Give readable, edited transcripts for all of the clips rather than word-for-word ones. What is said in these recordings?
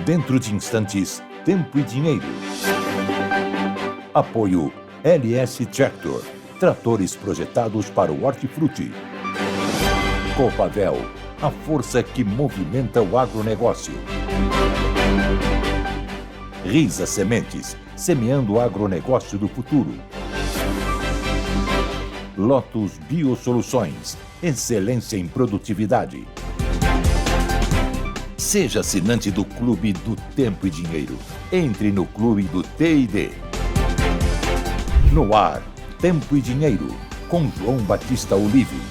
Dentro de instantes, Tempo e Dinheiro. Apoio LS Tractor, tratores projetados para o hortifruti. Copavel, a força que movimenta o agronegócio. Risa Sementes, semeando o agronegócio do futuro. Lotus Biosoluções, excelência em produtividade. Seja assinante do Clube do Tempo e Dinheiro. Entre no Clube do T&D. No ar, Tempo e Dinheiro, com João Batista Olive.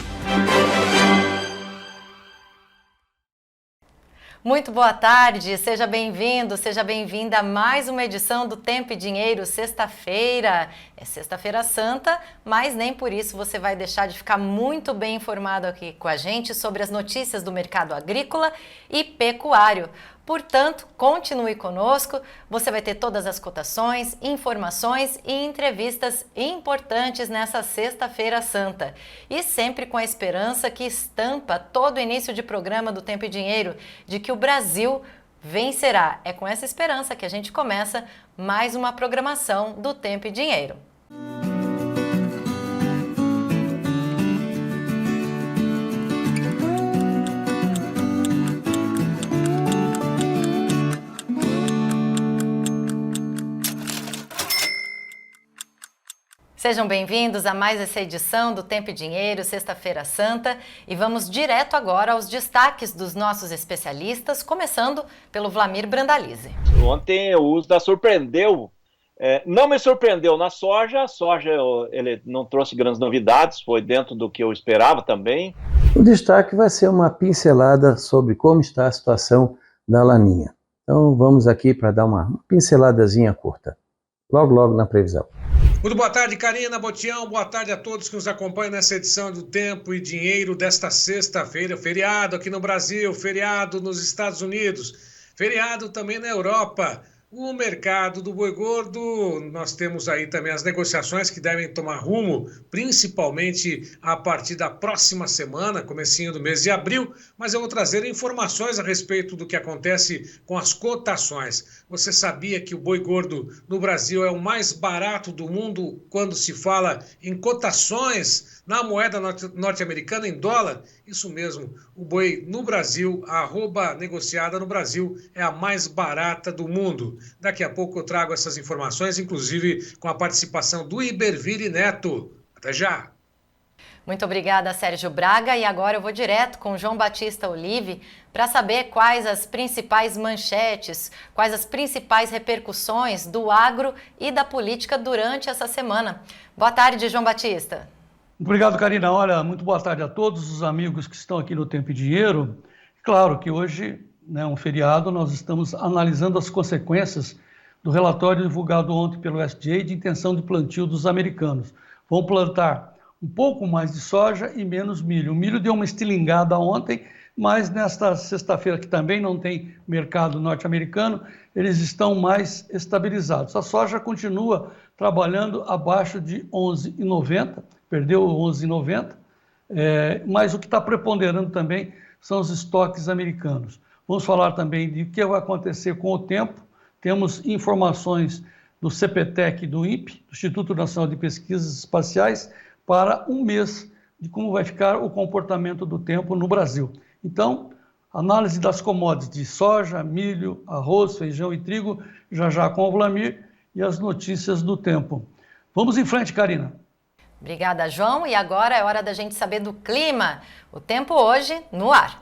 Muito boa tarde, seja bem-vindo, seja bem-vinda a mais uma edição do Tempo e Dinheiro, sexta-feira. É sexta-feira santa, mas nem por isso você vai deixar de ficar muito bem informado aqui com a gente sobre as notícias do mercado agrícola e pecuário. Portanto, continue conosco, você vai ter todas as cotações, informações e entrevistas importantes nessa sexta-feira santa. E sempre com a esperança que estampa todo o início de programa do Tempo e Dinheiro, de que o Brasil vencerá. É com essa esperança que a gente começa mais uma programação do Tempo e Dinheiro. Sejam bem-vindos a mais essa edição do Tempo e Dinheiro, Sexta-feira Santa, e vamos direto agora aos destaques dos nossos especialistas, começando pelo Vlamir Brandalize. Ontem o USDA surpreendeu, não me surpreendeu na soja, ele não trouxe grandes novidades, foi dentro do que eu esperava também. O destaque vai ser uma pincelada sobre como está a situação da laninha. Então vamos aqui para dar uma pinceladazinha curta, logo na previsão. Muito boa tarde, Karina Botião, boa tarde a todos que nos acompanham nessa edição do Tempo e Dinheiro desta sexta-feira. Feriado aqui no Brasil, feriado nos Estados Unidos, feriado também na Europa. O mercado do boi gordo, nós temos aí também as negociações que devem tomar rumo, principalmente a partir da próxima semana, comecinho do mês de abril, mas eu vou trazer informações a respeito do que acontece com as cotações. Você sabia que o boi gordo no Brasil é o mais barato do mundo quando se fala em cotações na moeda norte-americana, em dólar? Isso mesmo, o boi no Brasil, a arroba negociada no Brasil, é a mais barata do mundo. Daqui a pouco eu trago essas informações, inclusive com a participação do Iberville Neto. Até já! Muito obrigada, Sérgio Braga. E agora eu vou direto com o João Batista Olive para saber quais as principais manchetes, quais as principais repercussões do agro e da política durante essa semana. Boa tarde, João Batista. Obrigado, Karina. Olha, muito boa tarde a todos os amigos que estão aqui no Tempo e Dinheiro. Claro que hoje, um feriado, nós estamos analisando as consequências do relatório divulgado ontem pelo USDA de intenção de plantio dos americanos. Vão plantar um pouco mais de soja e menos milho. O milho deu uma estilingada ontem, mas nesta sexta-feira, que também não tem mercado norte-americano, eles estão mais estabilizados. A soja continua trabalhando abaixo de 11,90, perdeu 11,90, mas o que está preponderando também são os estoques americanos. Vamos falar também de o que vai acontecer com o tempo. Temos informações do CPTEC e do INPE, do Instituto Nacional de Pesquisas Espaciais, para um mês de como vai ficar o comportamento do tempo no Brasil. Então, análise das commodities de soja, milho, arroz, feijão e trigo, já com o Vlamir, e as notícias do tempo. Vamos em frente, Karina. Obrigada, João. E agora é hora da gente saber do clima. O tempo hoje no ar.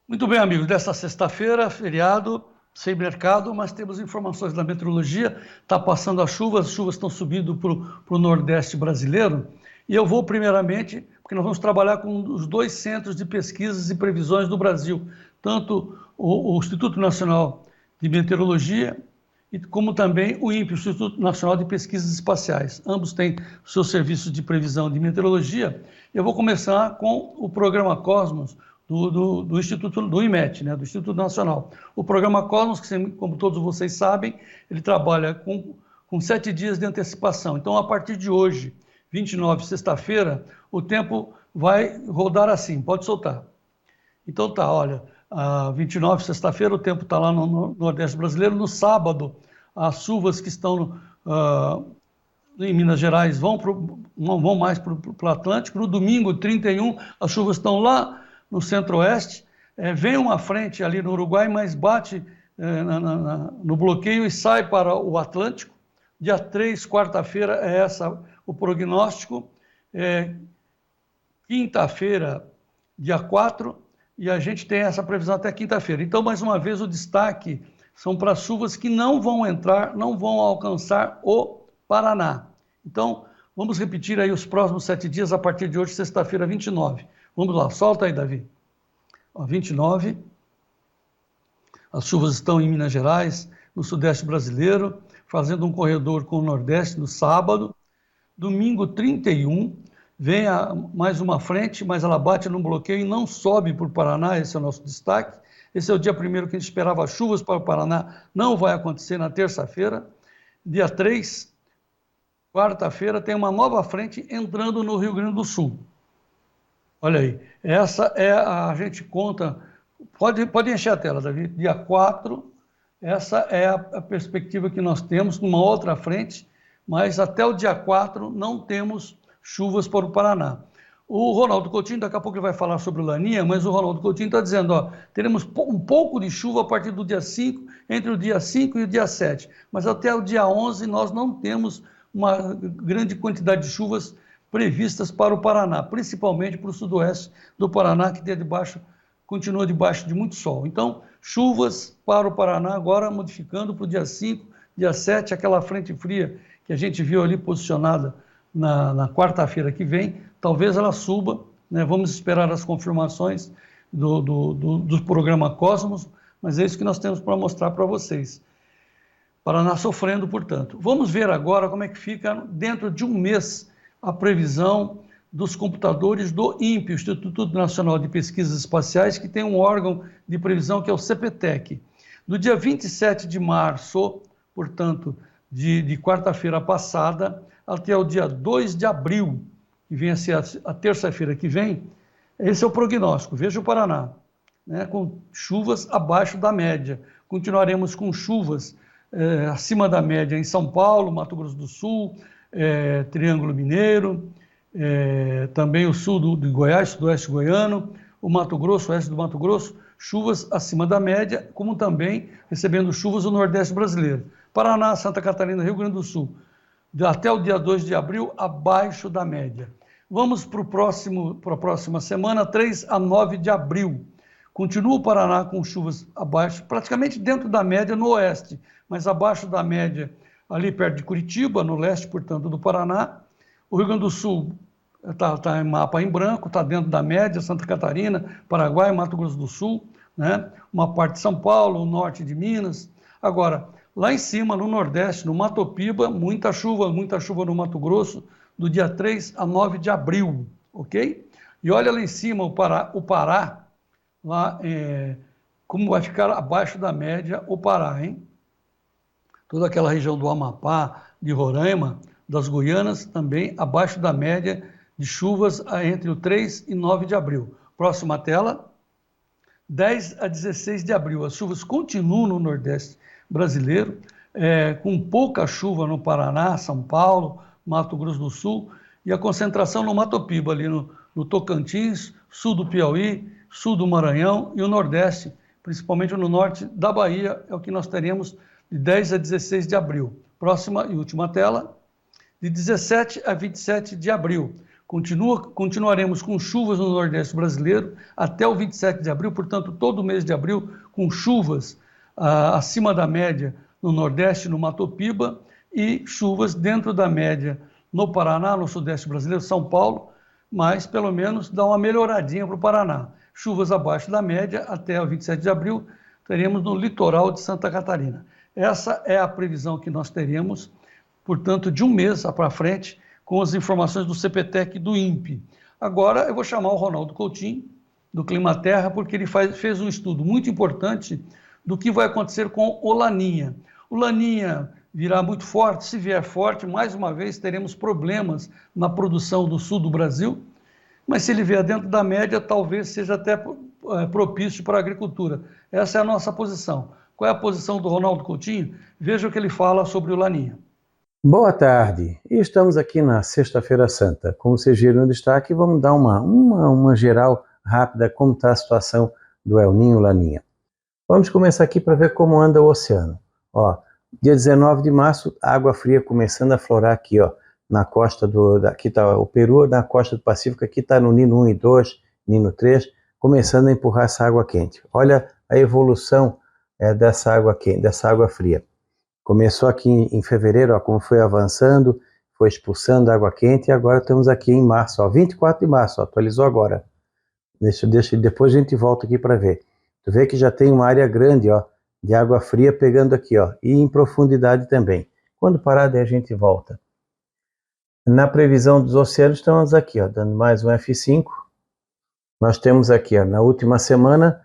Muito bem, amigos. Desta sexta-feira, feriado, sem mercado, mas temos informações da meteorologia. Está passando as chuvas estão subindo para o Nordeste brasileiro. E eu vou primeiramente, porque nós vamos trabalhar com os dois centros de pesquisas e previsões do Brasil, tanto o Instituto Nacional de Meteorologia, como também o INPE, o Instituto Nacional de Pesquisas Espaciais. Ambos têm seus serviços de previsão de meteorologia. Eu vou começar com o programa Cosmos do Instituto do IMET, do Instituto Nacional. O programa Cosmos, que, como todos vocês sabem, ele trabalha com 7 dias de antecipação. Então, a partir de hoje, 29, sexta-feira, o tempo vai rodar assim, pode soltar. Então tá, olha, 29, sexta-feira, o tempo está lá no Nordeste brasileiro. No sábado, as chuvas que estão em Minas Gerais vão mais para o Atlântico. No domingo, 31, as chuvas estão lá no Centro-Oeste. Vem uma frente ali no Uruguai, mas bate no bloqueio e sai para o Atlântico. Dia 3, quarta-feira, é o prognóstico. Quinta-feira, dia 4, e a gente tem essa previsão até quinta-feira. Então, mais uma vez, o destaque são para chuvas que não vão entrar, não vão alcançar o Paraná. Então, vamos repetir aí os próximos 7 dias a partir de hoje, sexta-feira, 29. Vamos lá, solta aí, Davi. 29, as chuvas estão em Minas Gerais, no Sudeste brasileiro, fazendo um corredor com o Nordeste no sábado. Domingo, 31, vem mais uma frente, mas ela bate num bloqueio e não sobe para o Paraná, esse é o nosso destaque. Esse é o dia primeiro que a gente esperava chuvas para o Paraná, não vai acontecer na terça-feira. Dia 3, quarta-feira, tem uma nova frente entrando no Rio Grande do Sul. Olha aí, essa é a gente conta, pode encher a tela, Davi. Dia 4, essa é a perspectiva que nós temos numa outra frente, mas até o dia 4 não temos chuvas para o Paraná. O Ronaldo Coutinho, daqui a pouco ele vai falar sobre o Laninha, mas o Ronaldo Coutinho está dizendo, teremos um pouco de chuva a partir do dia 5, entre o dia 5 e o dia 7, mas até o dia 11 nós não temos uma grande quantidade de chuvas previstas para o Paraná, principalmente para o sudoeste do Paraná, que continua debaixo de muito sol. Então, chuvas para o Paraná agora modificando para o dia 5, dia 7, aquela frente fria que a gente viu ali posicionada na quarta-feira que vem, talvez ela suba, né? Vamos esperar as confirmações do programa Cosmos, mas é isso que nós temos para mostrar para vocês. Paraná sofrendo, portanto. Vamos ver agora como é que fica dentro de um mês a previsão dos computadores do INPE, o Instituto Nacional de Pesquisas Espaciais, que tem um órgão de previsão que é o CPTEC. Do dia 27 de março, portanto, de quarta-feira passada, até o dia 2 de abril, que vem a ser a terça-feira que vem, esse é o prognóstico. Veja o Paraná, né, com chuvas abaixo da média. Continuaremos com chuvas acima da média em São Paulo, Mato Grosso do Sul, Triângulo Mineiro, também o sul de Goiás, sudoeste goiano, o Mato Grosso, oeste do Mato Grosso, chuvas acima da média, como também recebendo chuvas no Nordeste brasileiro. Paraná, Santa Catarina, Rio Grande do Sul, até o dia 2 de abril, abaixo da média. Vamos para a próxima semana, 3 a 9 de abril. Continua o Paraná com chuvas abaixo, praticamente dentro da média no oeste, mas abaixo da média ali perto de Curitiba, no leste, portanto, do Paraná. O Rio Grande do Sul está em mapa em branco, está dentro da média, Santa Catarina, Paraguai, Mato Grosso do Sul, né? Uma parte de São Paulo, o norte de Minas. Agora, lá em cima, no Nordeste, no Mato Piba, muita chuva no Mato Grosso, do dia 3 a 9 de abril, ok? E olha lá em cima o Pará, lá, como vai ficar abaixo da média o Pará, hein? Toda aquela região do Amapá, de Roraima, das Guianas, também abaixo da média de chuvas entre o 3 e 9 de abril. Próxima tela, 10 a 16 de abril. As chuvas continuam no Nordeste brasileiro, com pouca chuva no Paraná, São Paulo, Mato Grosso do Sul, e a concentração no Mato Piba, ali no Tocantins, sul do Piauí, sul do Maranhão e o Nordeste, principalmente no norte da Bahia, é o que nós teremos de 10 a 16 de abril. Próxima e última tela, de 17 a 27 de abril. Continuaremos com chuvas no Nordeste brasileiro até o 27 de abril, portanto, todo o mês de abril com chuvas acima da média no Nordeste, no Mato Piba, e chuvas dentro da média no Paraná, no Sudeste brasileiro, São Paulo, mas pelo menos dá uma melhoradinha para o Paraná. Chuvas abaixo da média até o 27 de abril, teremos no litoral de Santa Catarina. Essa é a previsão que nós teremos, portanto, de um mês para frente, com as informações do CPTEC e do INPE. Agora eu vou chamar o Ronaldo Coutinho, do Climaterra, porque ele fez um estudo muito importante do que vai acontecer com o Laninha. O Laninha virá muito forte, se vier forte, mais uma vez teremos problemas na produção do sul do Brasil, mas se ele vier dentro da média, talvez seja até propício para a agricultura. Essa é a nossa posição. Qual é a posição do Ronaldo Coutinho? Veja o que ele fala sobre o Laninha. Boa tarde, e estamos aqui na Sexta-feira Santa. Como vocês viram no destaque, vamos dar uma geral rápida como está a situação do El Niño Laninha. Vamos começar aqui para ver como anda o oceano. Ó, dia 19 de março, água fria começando a florar aqui, ó, na costa aqui está o Peru, na costa do Pacífico, aqui está no Nino 1 e 2, Nino 3, começando a empurrar essa água quente. Olha a evolução dessa água quente, dessa água fria. Começou aqui em fevereiro, ó, como foi avançando, foi expulsando água quente, e agora estamos aqui em março, ó, 24 de março, ó, atualizou agora. Depois a gente volta aqui para ver. Tu vê que já tem uma área grande, ó, de água fria pegando aqui, ó, e em profundidade também. Quando parar, daí a gente volta. Na previsão dos oceanos, estamos aqui, ó, dando mais um F5. Nós temos aqui, ó, na última semana,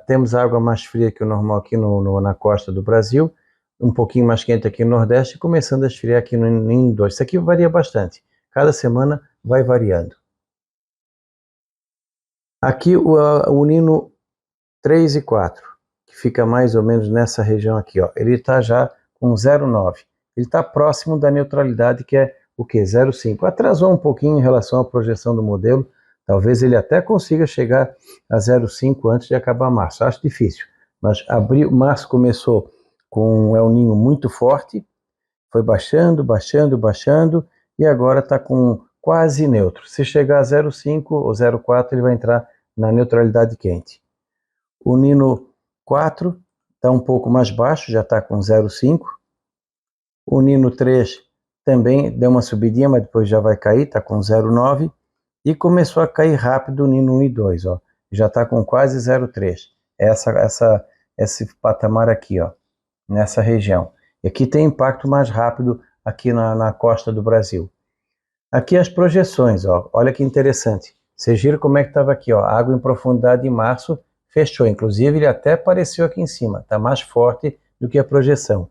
temos água mais fria que o normal aqui na costa do Brasil, um pouquinho mais quente aqui no Nordeste, e começando a esfriar aqui no Nino 2. Isso aqui varia bastante. Cada semana vai variando. Aqui o Nino 3 e 4, que fica mais ou menos nessa região aqui, ó. Ele está já com 0,9. Ele está próximo da neutralidade, que é o quê? 0,5. Atrasou um pouquinho em relação à projeção do modelo. Talvez ele até consiga chegar a 0,5 antes de acabar março. Acho difícil. Mas março começou com um El Niño muito forte, foi baixando, e agora está com quase neutro. Se chegar a 0,5 ou 0,4, ele vai entrar na neutralidade quente. O Nino 4 está um pouco mais baixo, já está com 0,5. O Nino 3 também deu uma subidinha, mas depois já vai cair, está com 0,9. E começou a cair rápido o Nino 1 e 2, ó. Já está com quase 0,3. Esse patamar aqui, ó, nessa região. E aqui tem impacto mais rápido aqui na costa do Brasil. Aqui as projeções, ó. Olha que interessante. Vocês viram como é que estava aqui, ó. Água em profundidade em março fechou. Inclusive ele até apareceu aqui em cima. Está mais forte do que a projeção.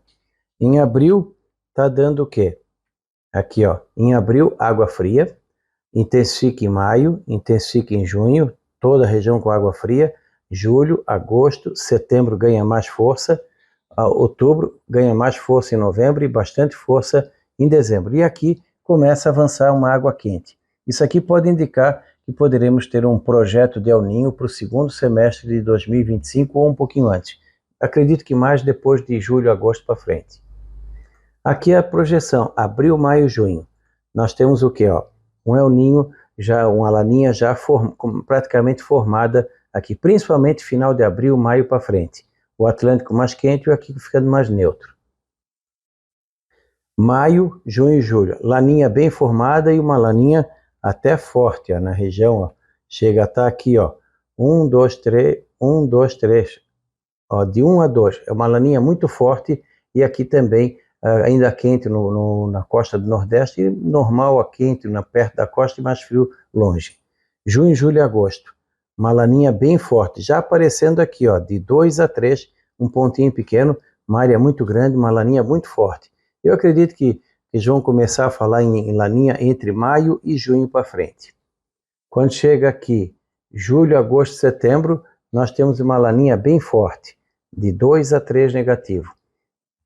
Em abril está dando o quê? Aqui, ó. Em abril, água fria. Intensifica em maio, intensifica em junho. Toda a região com água fria. Julho, agosto, setembro ganha mais força. Outubro ganha mais força em novembro e bastante força em dezembro. E aqui começa a avançar uma água quente. Isso aqui pode indicar que poderemos ter um projeto de El Niño para o segundo semestre de 2025 ou um pouquinho antes. Acredito que mais depois de julho, agosto para frente. Aqui é a projeção, abril, maio, junho. Nós temos o que? Um El Niño, uma laninha já praticamente formada aqui, principalmente final de abril, maio para frente. O Atlântico mais quente e o aqui ficando mais neutro. Maio, junho e julho. Laninha bem formada e uma laninha até forte, ó, na região. Ó. Chega a estar aqui, ó, 1, 2, 3, 1, 2, 3. Ó, de 1 a 2. É uma laninha muito forte e aqui também ainda quente na costa do Nordeste e normal a quente perto da costa e mais frio longe. Junho, julho e agosto. Uma laninha bem forte, já aparecendo aqui, ó, de 2 a 3, um pontinho pequeno, uma área muito grande, uma laninha muito forte. Eu acredito que eles vão começar a falar em laninha entre maio e junho para frente. Quando chega aqui, julho, agosto, setembro, nós temos uma laninha bem forte, de 2 a 3 negativo.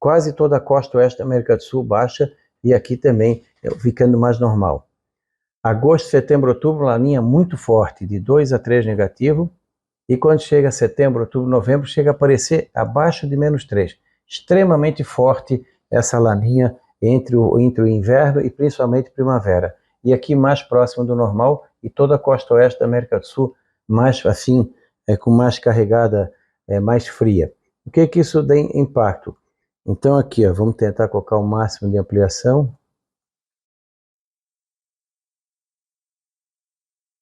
Quase toda a costa oeste da América do Sul baixa e aqui também ficando mais normal. Agosto, setembro, outubro, laninha muito forte, de 2 a 3 negativo. E quando chega setembro, outubro, novembro, chega a aparecer abaixo de -3. Extremamente forte essa laninha entre o inverno e principalmente primavera. E aqui mais próximo do normal e toda a costa oeste da América do Sul mais assim, com mais carregada, mais fria. O que isso tem impacto? Então aqui, ó, vamos tentar colocar o máximo de ampliação.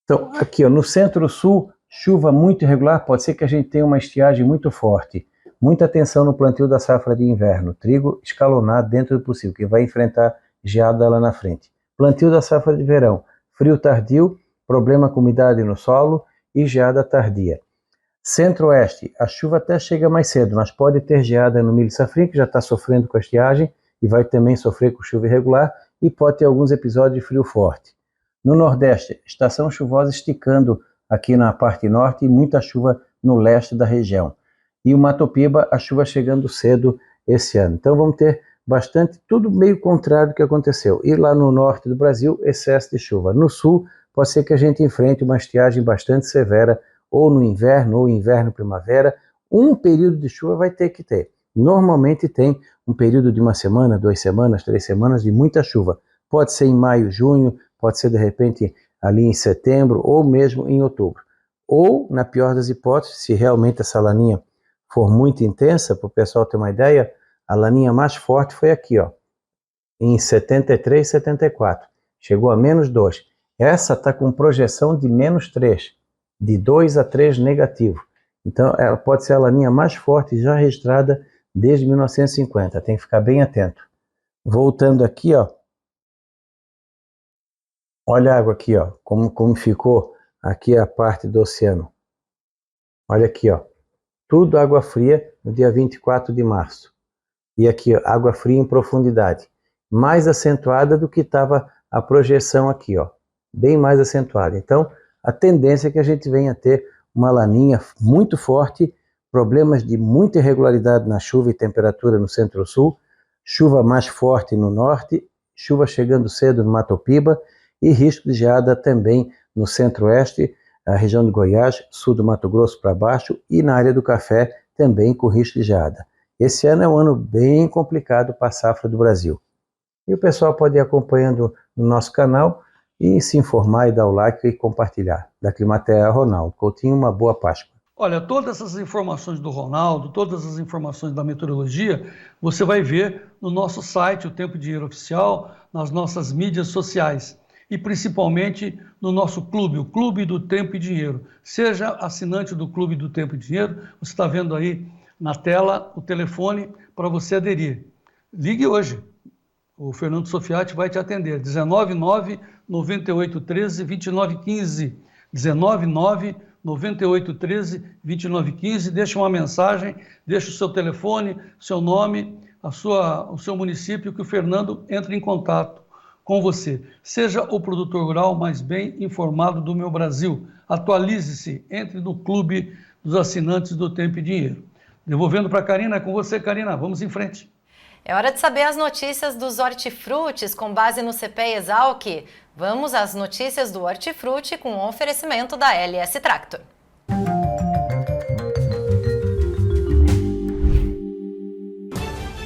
Então, aqui, ó, no centro-sul, chuva muito irregular, pode ser que a gente tenha uma estiagem muito forte. Muita atenção no plantio da safra de inverno, trigo escalonado dentro do possível, que vai enfrentar geada lá na frente. Plantio da safra de verão, frio tardio, problema com umidade no solo e geada tardia. Centro-oeste, a chuva até chega mais cedo, mas pode ter geada no milho safrinha, que já está sofrendo com a estiagem, e vai também sofrer com chuva irregular, e pode ter alguns episódios de frio forte. No Nordeste, estação chuvosa esticando aqui na parte norte e muita chuva no leste da região. E o Mato Piba, a chuva chegando cedo esse ano. Então vamos ter bastante, tudo meio contrário do que aconteceu. E lá no norte do Brasil, excesso de chuva. No sul, pode ser que a gente enfrente uma estiagem bastante severa, ou no inverno, ou inverno-primavera. Um período de chuva vai ter que ter. Normalmente tem um período de 1 semana, 2 semanas, 3 semanas de muita chuva. Pode ser em maio, junho, pode ser de repente ali em setembro, ou mesmo em outubro. Ou, na pior das hipóteses, se realmente essa laninha for muito intensa, para o pessoal ter uma ideia, a laninha mais forte foi aqui, ó, em 73, 74. Chegou a -2. Essa está com projeção de -3, de 2 a 3 negativo. Então, ela pode ser a laninha mais forte já registrada desde 1950. Tem que ficar bem atento. Voltando aqui, ó. Olha a água aqui, ó, como ficou aqui a parte do oceano. Olha aqui, ó. Tudo água fria no dia 24 de março. E aqui, ó, água fria em profundidade. Mais acentuada do que estava a projeção aqui, ó. Bem mais acentuada. Então, a tendência é que a gente venha a ter uma laninha muito forte, problemas de muita irregularidade na chuva e temperatura no centro-sul, chuva mais forte no norte, chuva chegando cedo no Mato Piba e risco de geada também no centro-oeste, a região de Goiás, sul do Mato Grosso para baixo e na área do café também com risco de geada. Esse ano é um ano bem complicado para a safra do Brasil. E o pessoal pode ir acompanhando no nosso canal e se informar e dar o like e compartilhar. Da Climaterra, Ronaldo Coutinho, uma boa Páscoa. Olha, todas essas informações do Ronaldo, todas as informações da meteorologia, você vai ver no nosso site, o Tempo e Dinheiro Oficial, nas nossas mídias sociais e principalmente no nosso clube, o Clube do Tempo e Dinheiro. Seja assinante do Clube do Tempo e Dinheiro, você está vendo aí na tela o telefone para você aderir. Ligue hoje, o Fernando Sofiati vai te atender, 199-9813-2915, 199-9813-2915, deixa uma mensagem, deixa o seu telefone, seu nome, o seu município, que o Fernando entre em contato com você. Seja o produtor rural mais bem informado do meu Brasil. Atualize-se, entre no clube dos assinantes do Tempo e Dinheiro. Devolvendo para a Karina, é com você, Karina, vamos em frente. É hora de saber as notícias dos hortifrutis com base no CPEA Exalc. Vamos às notícias do hortifruti com o oferecimento da LS Tractor.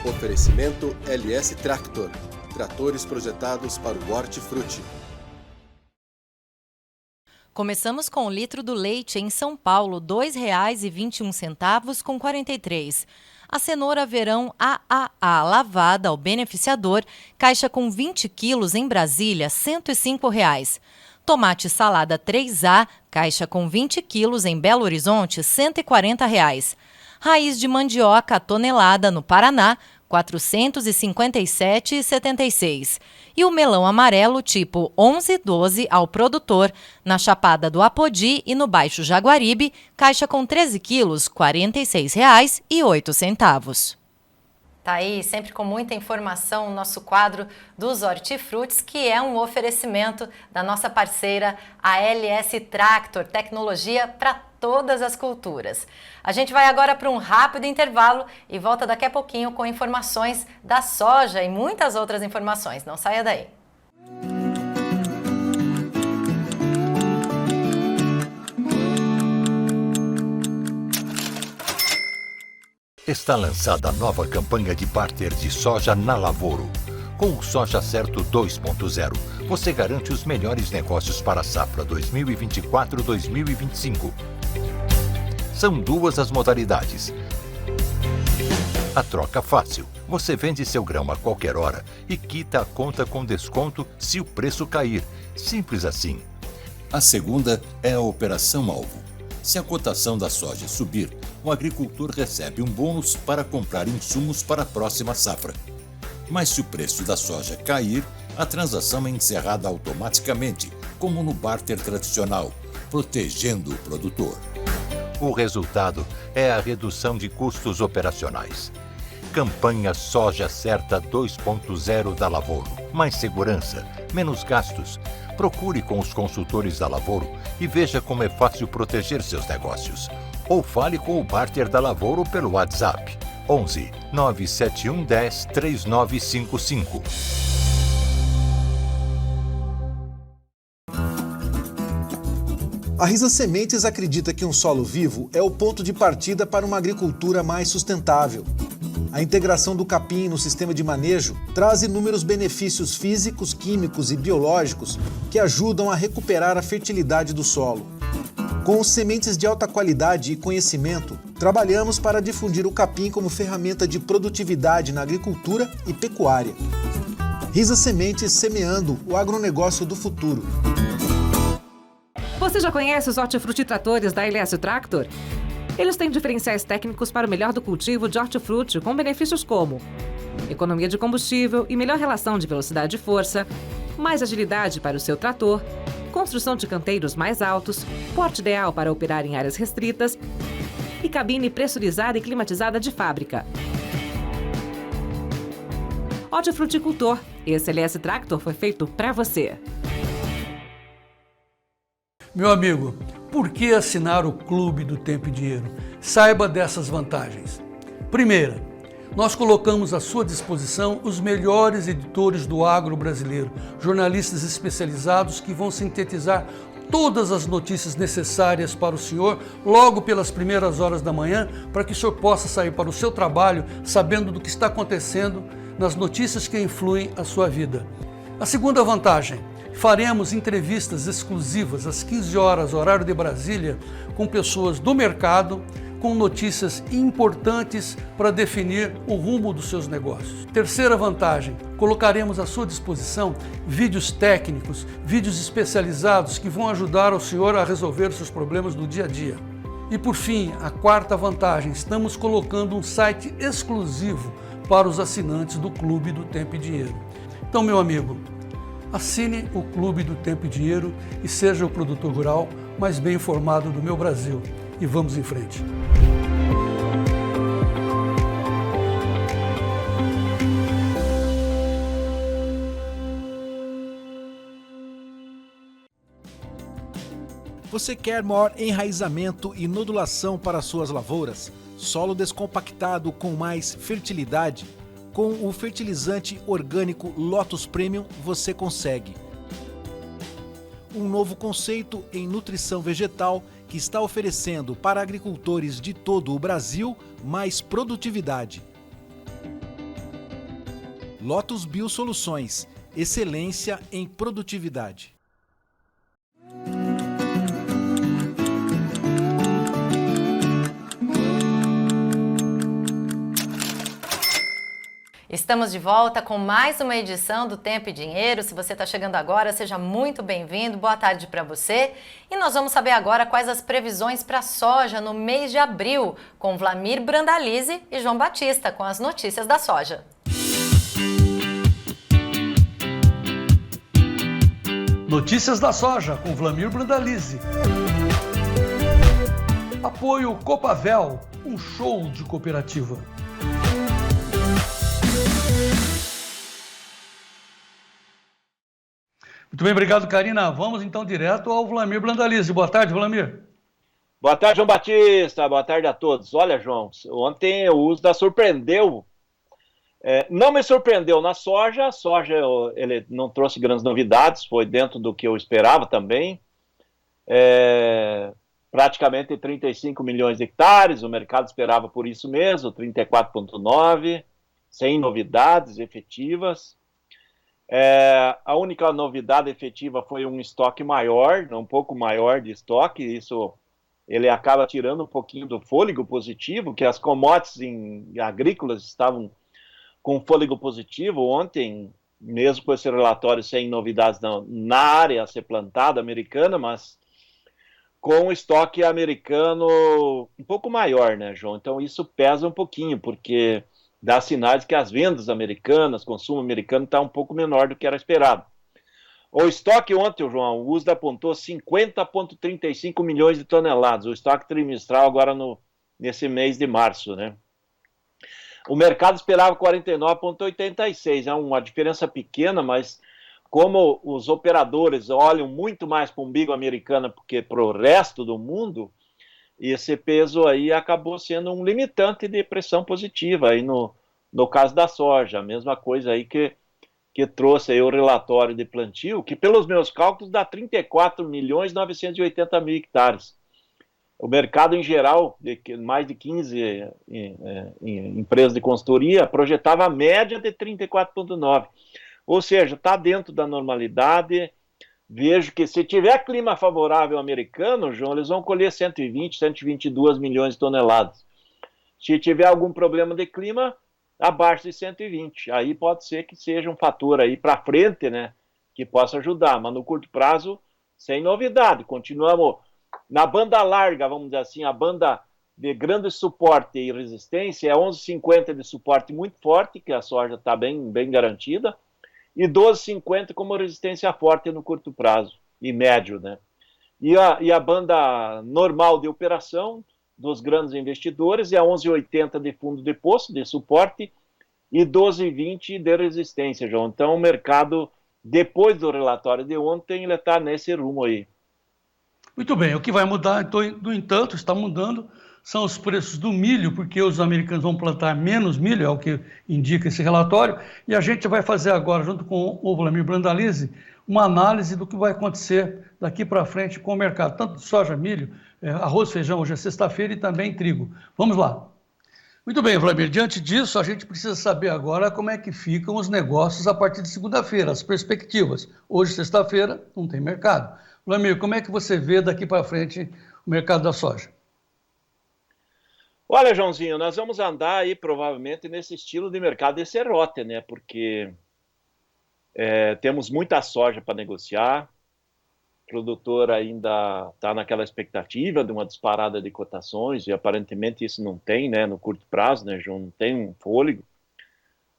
Oferecimento LS Tractor. Tratores projetados para o hortifruti. Começamos com o litro do leite em São Paulo, R$ 2,21 com 43. A cenoura verão AAA lavada ao beneficiador, caixa com 20 quilos em Brasília, R$ 105. Tomate salada 3A, caixa com 20 quilos em Belo Horizonte, R$ 140. Raiz de mandioca tonelada no Paraná, R$ 457,76. E o melão amarelo tipo 1112 ao produtor, na Chapada do Apodi e no Baixo Jaguaribe, caixa com 13 quilos, R$ 46,08. Tá aí, sempre com muita informação, o nosso quadro dos hortifrutis, que é um oferecimento da nossa parceira, a LS Tractor, tecnologia para todas as culturas. A gente vai agora para um rápido intervalo e volta daqui a pouquinho com informações da soja e muitas outras informações. Não saia daí. Está lançada a nova campanha de barter de soja na Lavoro. Com o Soja Certo 2.0, você garante os melhores negócios para a safra 2024-2025. São duas as modalidades. A troca fácil. Você vende seu grão a qualquer hora e quita a conta com desconto se o preço cair. Simples assim. A segunda é a Operação Alvo. Se a cotação da soja subir, o agricultor recebe um bônus para comprar insumos para a próxima safra. Mas se o preço da soja cair, a transação é encerrada automaticamente, como no barter tradicional, protegendo o produtor. O resultado é a redução de custos operacionais. Campanha Soja Certa 2.0 da Lavoro. Mais segurança, menos gastos. Procure com os consultores da Lavoro e veja como é fácil proteger seus negócios. Ou fale com o Barter da Lavoro pelo WhatsApp 11 971 10 3955. A Risa Sementes acredita que um solo vivo é o ponto de partida para uma agricultura mais sustentável. A integração do capim no sistema de manejo traz inúmeros benefícios físicos, químicos e biológicos que ajudam a recuperar a fertilidade do solo. Com sementes de alta qualidade e conhecimento, trabalhamos para difundir o capim como ferramenta de produtividade na agricultura e pecuária. Risa Sementes, semeando o agronegócio do futuro. Você já conhece os hortifruti-tratores da LS Tractor? Eles têm diferenciais técnicos para o melhor do cultivo de hortifruti, com benefícios como economia de combustível e melhor relação de velocidade e força, mais agilidade para o seu trator, construção de canteiros mais altos, porte ideal para operar em áreas restritas e cabine pressurizada e climatizada de fábrica. Hortifruticultor, esse LS Tractor foi feito para você. Meu amigo, por que assinar o Clube do Tempo e Dinheiro? Saiba dessas vantagens. Primeira, nós colocamos à sua disposição os melhores editores do agro brasileiro, jornalistas especializados que vão sintetizar todas as notícias necessárias para o senhor logo pelas primeiras horas da manhã, para que o senhor possa sair para o seu trabalho sabendo do que está acontecendo nas notícias que influem a sua vida. A segunda vantagem, faremos entrevistas exclusivas às 15 horas, horário de Brasília, com pessoas do mercado, com notícias importantes para definir o rumo dos seus negócios. Terceira vantagem, colocaremos à sua disposição vídeos técnicos, vídeos especializados que vão ajudar o senhor a resolver os seus problemas do dia a dia. E por fim, a quarta vantagem, estamos colocando um site exclusivo para os assinantes do Clube do Tempo e Dinheiro. Então, meu amigo, assine o Clube do Tempo e Dinheiro e seja o produtor rural mais bem informado do meu Brasil. E vamos em frente. Você quer maior enraizamento e nodulação para suas lavouras? Solo descompactado com mais fertilidade? Com o fertilizante orgânico Lotus Premium você consegue. Um novo conceito em nutrição vegetal que está oferecendo para agricultores de todo o Brasil mais produtividade. Lotus Biosoluções, excelência em produtividade. Estamos de volta com mais uma edição do Tempo e Dinheiro. Se você está chegando agora, seja muito bem-vindo. Boa tarde para você. E nós vamos saber agora quais as previsões para a soja no mês de abril, com Vlamir Brandalize e João Batista, com as notícias da soja. Notícias da soja, com Vlamir Brandalize. Apoio Copavel, um show de cooperativa. Muito bem, obrigado, Karina. Vamos então direto ao Vlamir Brandalize. Boa tarde, Vlamir. Boa tarde, João Batista. Boa tarde a todos. Olha, João, ontem o USDA surpreendeu. Não me surpreendeu na soja. A soja ele não trouxe grandes novidades, foi dentro do que eu esperava também. Praticamente 35 milhões de hectares, o mercado esperava por isso mesmo, 34,9, sem novidades efetivas. A única novidade efetiva foi um estoque maior, um pouco maior de estoque, isso ele acaba tirando um pouquinho do fôlego positivo, que as commodities agrícolas estavam com fôlego positivo ontem, mesmo com esse relatório sem novidades na área a ser plantada americana, mas com o estoque americano um pouco maior, né, João? Então isso pesa um pouquinho, porque dá sinais que as vendas americanas, consumo americano está um pouco menor do que era esperado. O estoque ontem, João, o USDA apontou 50,35 milhões de toneladas, o estoque trimestral agora nesse mês de março, né? O mercado esperava 49,86, é uma diferença pequena, mas como os operadores olham muito mais para o umbigo americano porque para o resto do mundo, esse peso aí acabou sendo um limitante de pressão positiva aí no caso da soja. A mesma coisa aí que trouxe aí o relatório de plantio, que pelos meus cálculos dá 34.980.000 hectares. O mercado em geral, mais de 15 empresas de consultoria, projetava a média de 34,9. Ou seja, está dentro da normalidade. Vejo que se tiver clima favorável americano, João, eles vão colher 120, 122 milhões de toneladas. Se tiver algum problema de clima, abaixo de 120. Aí pode ser que seja um fator aí para frente, né, que possa ajudar. Mas no curto prazo, sem novidade. Continuamos na banda larga, vamos dizer assim, a banda de grande suporte e resistência é 11,50 de suporte muito forte, que a soja está bem garantida, e 12,50 como resistência forte no curto prazo e médio, né? E a banda normal de operação dos grandes investidores é 11,80 de fundo de poço, de suporte, e 12,20 de resistência, João. Então o mercado, depois do relatório de ontem, ele está nesse rumo aí. Muito bem, o que vai mudar, então, no entanto, está mudando, são os preços do milho, porque os americanos vão plantar menos milho, é o que indica esse relatório, e a gente vai fazer agora, junto com o Vladimir Brandalize, uma análise do que vai acontecer daqui para frente com o mercado, tanto de soja, milho, arroz, feijão, hoje é sexta-feira, e também trigo. Vamos lá. Muito bem, Vladimir, diante disso, a gente precisa saber agora como é que ficam os negócios a partir de segunda-feira, as perspectivas. Hoje, sexta-feira, não tem mercado. Vladimir, como é que você vê daqui para frente o mercado da soja? Olha, Joãozinho, nós vamos andar aí provavelmente nesse estilo de mercado de serrote, né? Porque temos muita soja para negociar, o produtor ainda está naquela expectativa de uma disparada de cotações, e aparentemente isso não tem, né? No curto prazo, né, João? Não tem um fôlego.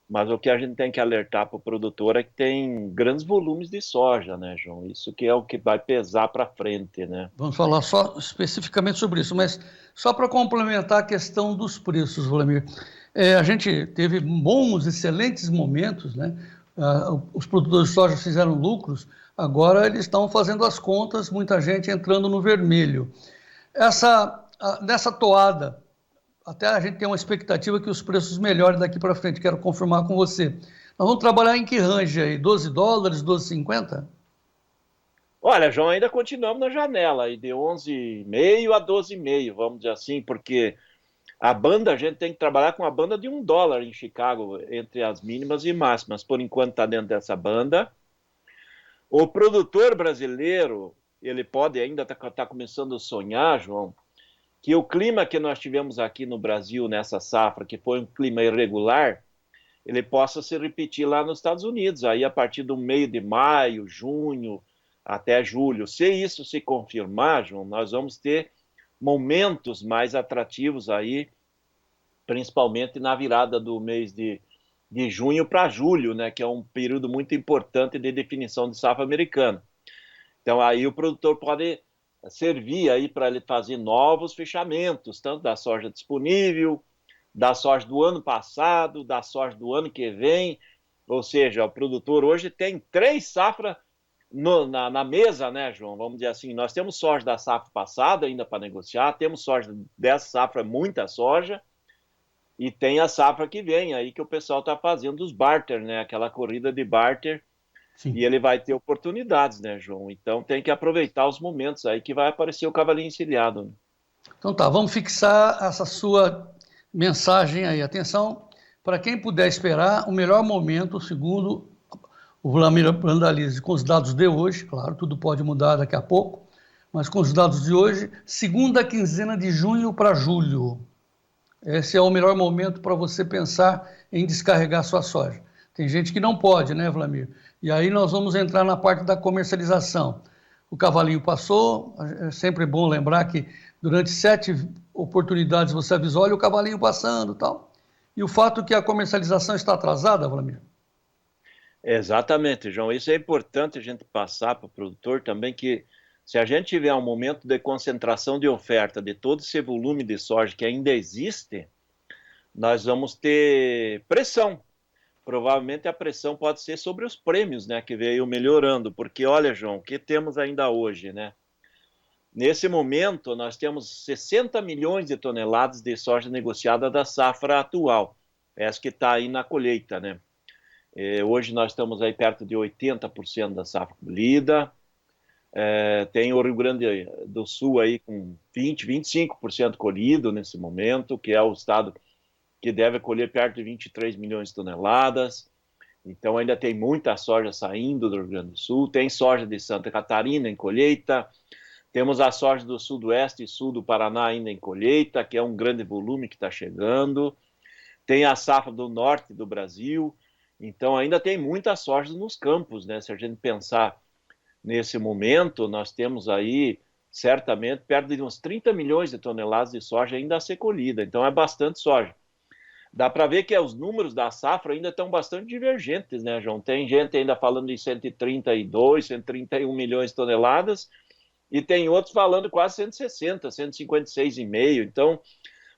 Mas o que a gente tem que alertar para o produtor é que tem grandes volumes de soja, né, João? Isso que é o que vai pesar para frente, né? Vamos falar só especificamente sobre isso, mas só para complementar a questão dos preços, Vladimir. A gente teve bons, excelentes momentos, né? Os produtores de soja fizeram lucros, agora eles estão fazendo as contas, muita gente entrando no vermelho. Nessa toada, até a gente tem uma expectativa que os preços melhorem daqui para frente, quero confirmar com você. Nós vamos trabalhar em que range aí? 12 dólares, 12,50? Olha, João, ainda continuamos na janela aí de 11,5 a 12,5, vamos dizer assim, porque a gente tem que trabalhar com a banda de $1 em Chicago, entre as mínimas e máximas. Por enquanto está dentro dessa banda. O produtor brasileiro, ele pode ainda tá começando a sonhar, João, que o clima que nós tivemos aqui no Brasil nessa safra, que foi um clima irregular, ele possa se repetir lá nos Estados Unidos, aí a partir do meio de maio, junho, até julho. Se isso se confirmar, João, nós vamos ter momentos mais atrativos aí, principalmente na virada do mês de junho para julho, né, que é um período muito importante de definição de safra americana. Então aí o produtor pode servir aí para ele fazer novos fechamentos, tanto da soja disponível, da soja do ano passado, da soja do ano que vem. Ou seja, o produtor hoje tem 3 safras na mesa, né, João? Vamos dizer assim, nós temos soja da safra passada ainda para negociar, temos soja dessa safra, muita soja, e tem a safra que vem aí que o pessoal está fazendo os barter, né? Aquela corrida de barter. Sim. E ele vai ter oportunidades, né, João? Então tem que aproveitar os momentos aí que vai aparecer o cavalinho encilhado. Né? Então tá, vamos fixar essa sua mensagem aí. Atenção, para quem puder esperar, o melhor momento, segundo o Vladimir Brandalize, com os dados de hoje, claro, tudo pode mudar daqui a pouco, mas com os dados de hoje, segunda quinzena de junho para julho. Esse é o melhor momento para você pensar em descarregar sua soja. Tem gente que não pode, né, Vladimir? E aí nós vamos entrar na parte da comercialização. O cavalinho passou, é sempre bom lembrar que durante 7 oportunidades você avisou, olha o cavalinho passando e tal. E o fato que a comercialização está atrasada, Vladimir? Exatamente, João. Isso é importante a gente passar para o produtor também, que se a gente tiver um momento de concentração de oferta de todo esse volume de soja que ainda existe, nós vamos ter pressão. Provavelmente a pressão pode ser sobre os prêmios, né, que veio melhorando, porque olha, João, o que temos ainda hoje, né? Nesse momento, nós temos 60 milhões de toneladas de soja negociada da safra atual, essa que está aí na colheita, né? Hoje nós estamos aí perto de 80% da safra colhida. Tem o Rio Grande do Sul aí com 25% colhido nesse momento, que é o estado que deve colher perto de 23 milhões de toneladas. Então ainda tem muita soja saindo do Rio Grande do Sul. Tem soja de Santa Catarina em colheita. Temos a soja do Sudoeste e Sul do Paraná ainda em colheita, que é um grande volume que está chegando. Tem a safra do Norte do Brasil. Então ainda tem muita soja nos campos, né? Se a gente pensar nesse momento, nós temos aí certamente perto de uns 30 milhões de toneladas de soja ainda a ser colhida. Então é bastante soja. Dá para ver que os números da safra ainda estão bastante divergentes, né, João? Tem gente ainda falando de 132, 131 milhões de toneladas e tem outros falando quase 160, 156,5. Então,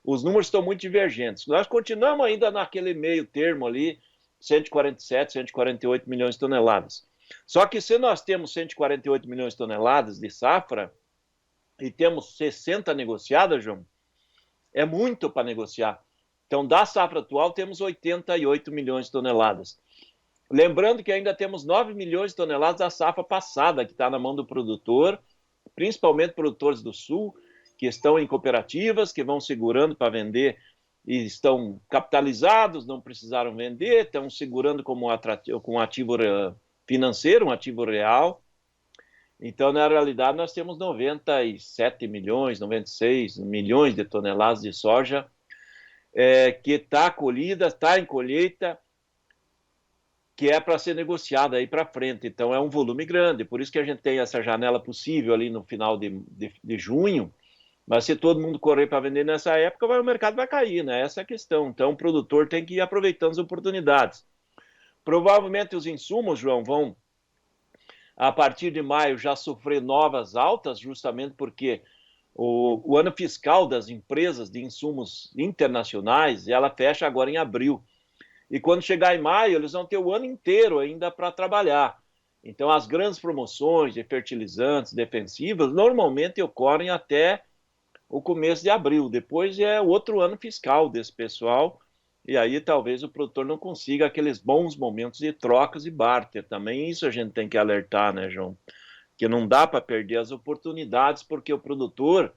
os números estão muito divergentes. Nós continuamos ainda naquele meio termo ali, 147, 148 milhões de toneladas. Só que se nós temos 148 milhões de toneladas de safra e temos 60 negociadas, João, é muito para negociar. Então, da safra atual, temos 88 milhões de toneladas. Lembrando que ainda temos 9 milhões de toneladas da safra passada, que está na mão do produtor, principalmente produtores do Sul, que estão em cooperativas, que vão segurando para vender e estão capitalizados, não precisaram vender, estão segurando como um ativo financeiro, um ativo real. Então, na realidade, nós temos 97 milhões, 96 milhões de toneladas de soja que está colhida, está em colheita, que é para ser negociada aí para frente. Então, é um volume grande. Por isso que a gente tem essa janela possível ali no final de junho. Mas se todo mundo correr para vender nessa época, o mercado vai cair, né? Essa é a questão. Então, o produtor tem que ir aproveitando as oportunidades. Provavelmente os insumos, João, vão, a partir de maio, já sofrer novas altas, justamente porque o ano fiscal das empresas de insumos internacionais, ela fecha agora em abril. E quando chegar em maio, eles vão ter o ano inteiro ainda para trabalhar. Então, as grandes promoções de fertilizantes defensivos normalmente ocorrem até o começo de abril. Depois é outro ano fiscal desse pessoal, e aí talvez o produtor não consiga aqueles bons momentos de trocas e barter. Também isso a gente tem que alertar, né, João? Que não dá para perder as oportunidades, porque o produtor,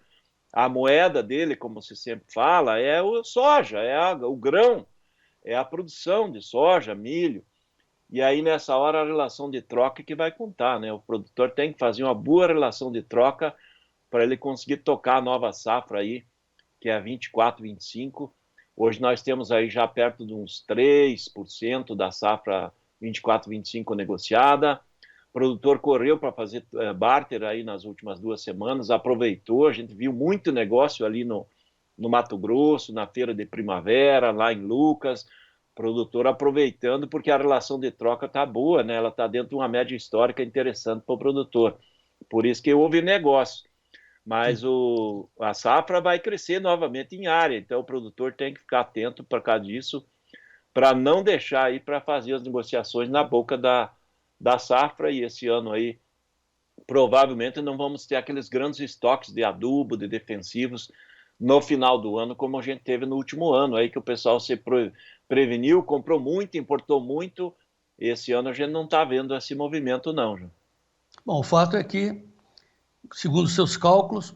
a moeda dele, como se sempre fala, é o soja, o grão, é a produção de soja, milho. E aí, nessa hora, a relação de troca que vai contar, né? O produtor tem que fazer uma boa relação de troca para ele conseguir tocar a nova safra aí, que é a 24, 25. Hoje nós temos aí já perto de uns 3% da safra 24, 25 negociada. O produtor correu para fazer barter aí nas últimas 2 semanas, aproveitou, a gente viu muito negócio ali no Mato Grosso, na feira de primavera, lá em Lucas, produtor aproveitando porque a relação de troca está boa, né? Ela está dentro de uma média histórica interessante para o produtor. Por isso que houve negócio. Mas a safra vai crescer novamente em área, então o produtor tem que ficar atento por causa disso, para não deixar aí para fazer as negociações na boca da safra, e esse ano aí provavelmente não vamos ter aqueles grandes estoques de adubo, de defensivos no final do ano, como a gente teve no último ano, aí que o pessoal se preveniu, comprou muito, importou muito. Esse ano a gente não está vendo esse movimento não, João. Bom, o fato é que, segundo seus cálculos,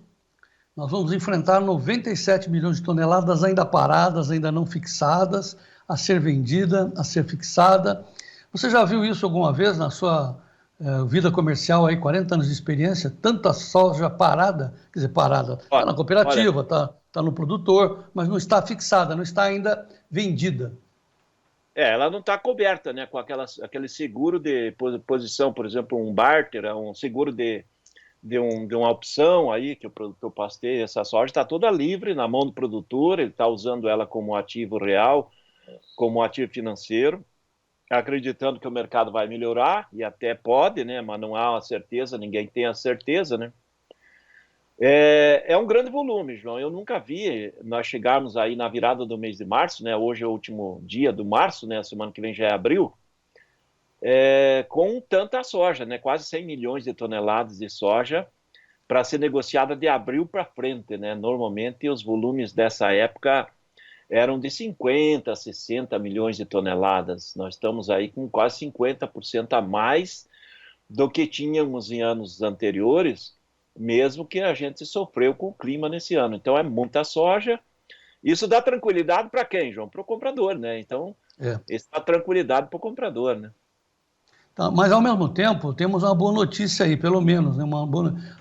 nós vamos enfrentar 97 milhões de toneladas ainda paradas, ainda não fixadas, a ser vendida, a ser fixada. Você já viu isso alguma vez na sua vida comercial, aí, 40 anos de experiência, tanta soja parada, quer dizer, parada, está na cooperativa, está no produtor, mas não está fixada, não está ainda vendida. Ela não está coberta, né, com aquele seguro de posição, por exemplo, um barter, um seguro de uma opção aí que o produtor possa ter. Essa soja está toda livre na mão do produtor, ele está usando ela como ativo real, como ativo financeiro, acreditando que o mercado vai melhorar, e até pode, né, mas não há uma certeza, ninguém tem a certeza, né? É um grande volume, João. Eu nunca vi nós chegarmos aí na virada do mês de março, né? Hoje é o último dia do março, né? A semana que vem já é abril, com tanta soja, né? Quase 100 milhões de toneladas de soja para ser negociada de abril para frente, né? Normalmente os volumes dessa época eram de 50, 60 milhões de toneladas. Nós estamos aí com quase 50% a mais do que tínhamos em anos anteriores, mesmo que a gente sofreu com o clima nesse ano. Então é muita soja. Isso dá tranquilidade para quem, João? Para o comprador, né? Então, isso dá tranquilidade para o comprador, né? Tá, mas ao mesmo tempo, temos uma boa notícia aí, pelo menos, né?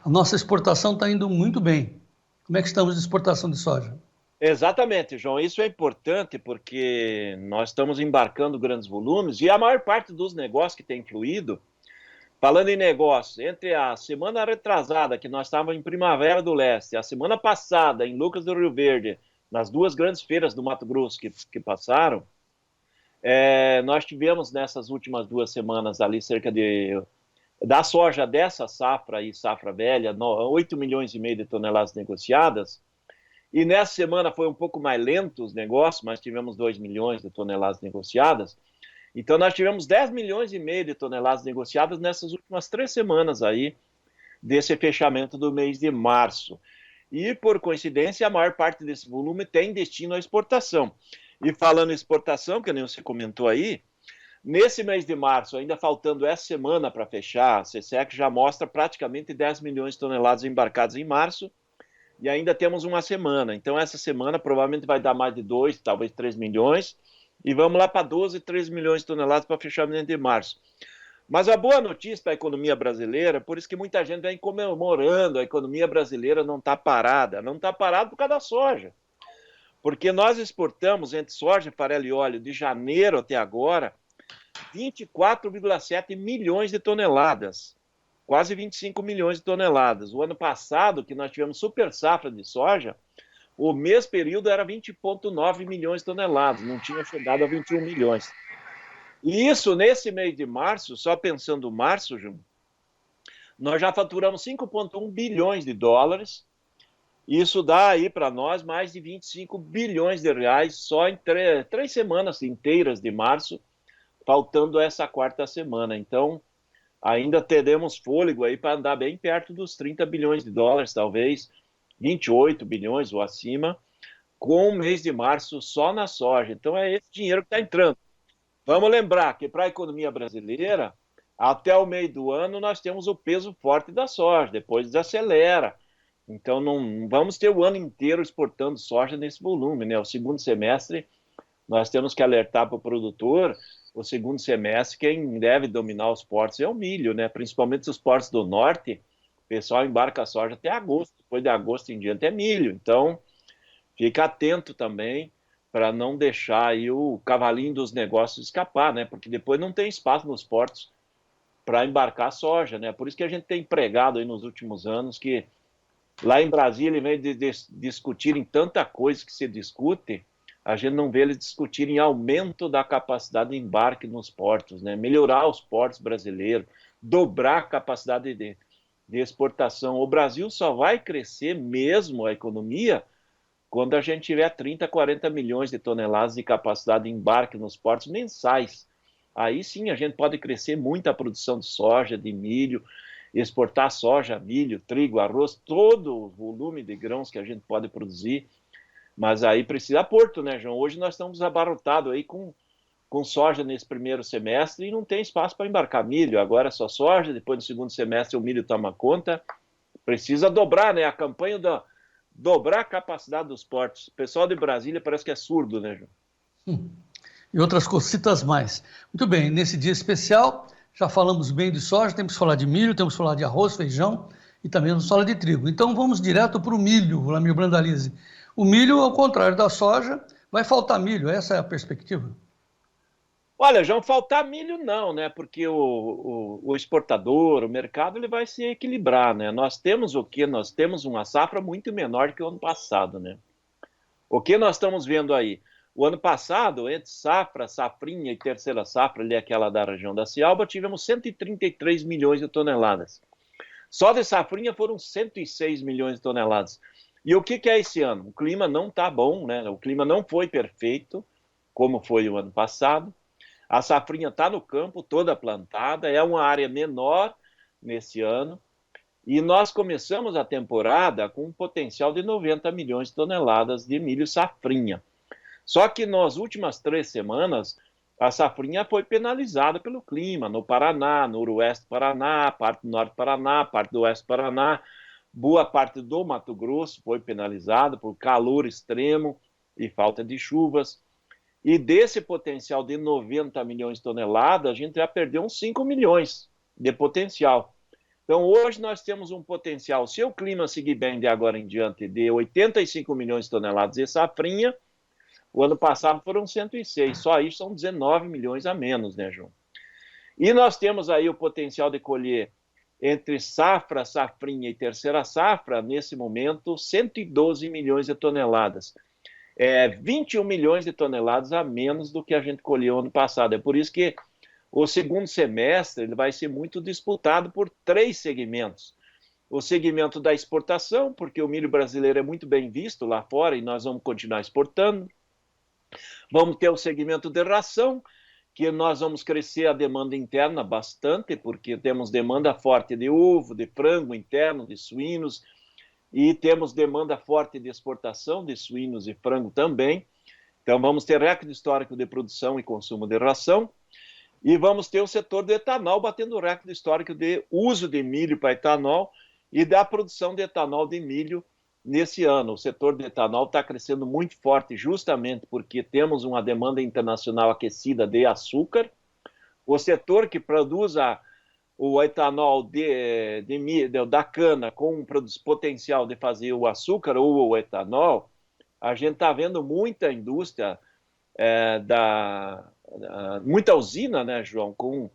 A nossa exportação está indo muito bem. Como é que estamos de exportação de soja? Exatamente, João. Isso é importante porque nós estamos embarcando grandes volumes e a maior parte dos negócios que tem fluído. Falando em negócio, entre a semana retrasada, que nós estávamos em Primavera do Leste, a semana passada em Lucas do Rio Verde, nas duas grandes feiras do Mato Grosso que passaram, nós tivemos nessas últimas 2 semanas ali cerca da soja dessa safra e safra velha, 8 milhões e meio de toneladas negociadas, e nessa semana foi um pouco mais lento os negócios, mas tivemos 2 milhões de toneladas negociadas. Então, nós tivemos 10 milhões e meio de toneladas negociadas nessas últimas 3 semanas aí, desse fechamento do mês de março. E, por coincidência, a maior parte desse volume tem destino à exportação. E falando em exportação, que nem você comentou aí, nesse mês de março, ainda faltando essa semana para fechar, a SECEX já mostra praticamente 10 milhões de toneladas embarcadas em março, e ainda temos uma semana. Então, essa semana provavelmente vai dar mais de 2, talvez 3 milhões, e vamos lá para 12, 13 milhões de toneladas para fechamento de março. Mas a boa notícia para a economia brasileira, por isso que muita gente vem comemorando, a economia brasileira não está parada. Não está parada por causa da soja. Porque nós exportamos entre soja, farelo e óleo de janeiro até agora 24,7 milhões de toneladas. Quase 25 milhões de toneladas. O ano passado, que nós tivemos super safra de soja, o mesmo período era 20,9 milhões de toneladas, não tinha chegado a 21 milhões. E isso, nesse mês de março, só pensando março, João, nós já faturamos 5,1 bilhões de dólares. Isso dá aí para nós mais de 25 bilhões de reais só em 3 semanas inteiras de março, faltando essa 4ª semana. Então, ainda teremos fôlego aí para andar bem perto dos 30 bilhões de dólares, talvez 28 bilhões ou acima, com o mês de março só na soja. Então é esse dinheiro que está entrando. Vamos lembrar que para a economia brasileira, até o meio do ano nós temos o peso forte da soja, depois desacelera. Então não vamos ter o ano inteiro exportando soja nesse volume, né? O segundo semestre nós temos que alertar para o produtor, o segundo semestre quem deve dominar os portos é o milho, né? Principalmente os portos do norte. O pessoal embarca a soja até agosto, depois de agosto em diante é milho. Então, fica atento também para não deixar aí o cavalinho dos negócios escapar, né? Porque depois não tem espaço nos portos para embarcar soja, né? Por isso que a gente tem pregado aí nos últimos anos que lá em Brasília, em vez de discutirem tanta coisa que se discute, a gente não vê eles discutirem aumento da capacidade de embarque nos portos, né? Melhorar os portos brasileiros, dobrar a capacidade de exportação. O Brasil só vai crescer mesmo a economia quando a gente tiver 30, 40 milhões de toneladas de capacidade de embarque nos portos mensais. Aí sim a gente pode crescer muito a produção de soja, de milho, exportar soja, milho, trigo, arroz, todo o volume de grãos que a gente pode produzir. Mas aí precisa porto, né, João? Hoje nós estamos abarrotados aí com soja nesse primeiro semestre e não tem espaço para embarcar milho. Agora é só soja, depois no segundo semestre o milho toma conta. Precisa dobrar, né? A campanha dobrar a capacidade dos portos. O pessoal de Brasília parece que é surdo, né, João? E outras cositas mais. Muito bem, nesse dia especial, já falamos bem de soja, temos que falar de milho, temos que falar de arroz, feijão e também vamos falar de trigo. Então vamos direto para o milho, Vlamir Brandalize. O milho, ao contrário da soja, vai faltar milho, essa é a perspectiva? Olha, João, faltar milho não, né? Porque o exportador, o mercado, ele vai se equilibrar, né? Nós temos o quê? Nós temos uma safra muito menor que o ano passado, né? O que nós estamos vendo aí? O ano passado, entre safra, safrinha e terceira safra, ali aquela da região da Cialba, tivemos 133 milhões de toneladas. Só de safrinha foram 106 milhões de toneladas. E o que é esse ano? O clima não está bom, né? O clima não foi perfeito, como foi o ano passado. A safrinha está no campo, toda plantada, é uma área menor nesse ano. E nós começamos a temporada com um potencial de 90 milhões de toneladas de milho safrinha. Só que nas últimas 3 semanas, a safrinha foi penalizada pelo clima, no Paraná, no noroeste do Paraná, parte do norte do Paraná, parte do oeste do Paraná, boa parte do Mato Grosso foi penalizada por calor extremo e falta de chuvas. E desse potencial de 90 milhões de toneladas, a gente já perdeu uns 5 milhões de potencial. Então, hoje nós temos um potencial, se o clima seguir bem de agora em diante, de 85 milhões de toneladas de safrinha. O ano passado foram 106, só isso são 19 milhões a menos, né, João? E nós temos aí o potencial de colher entre safra, safrinha e terceira safra, nesse momento, 112 milhões de toneladas. 21 milhões de toneladas a menos do que a gente colheu ano passado. É por isso que o segundo semestre ele vai ser muito disputado por 3 segmentos. O segmento da exportação, porque o milho brasileiro é muito bem visto lá fora e nós vamos continuar exportando. Vamos ter o segmento de ração, que nós vamos crescer a demanda interna bastante, porque temos demanda forte de ovo, de frango interno, de suínos, e temos demanda forte de exportação de suínos e frango também. Então vamos ter recorde histórico de produção e consumo de ração, e vamos ter o setor do etanol batendo recorde histórico de uso de milho para etanol e da produção de etanol de milho. Nesse ano, o setor de etanol está crescendo muito forte, justamente porque temos uma demanda internacional aquecida de açúcar. O setor que produz o etanol da cana com potencial de fazer o açúcar ou o etanol, a gente está vendo muita indústria, muita usina, né, João, com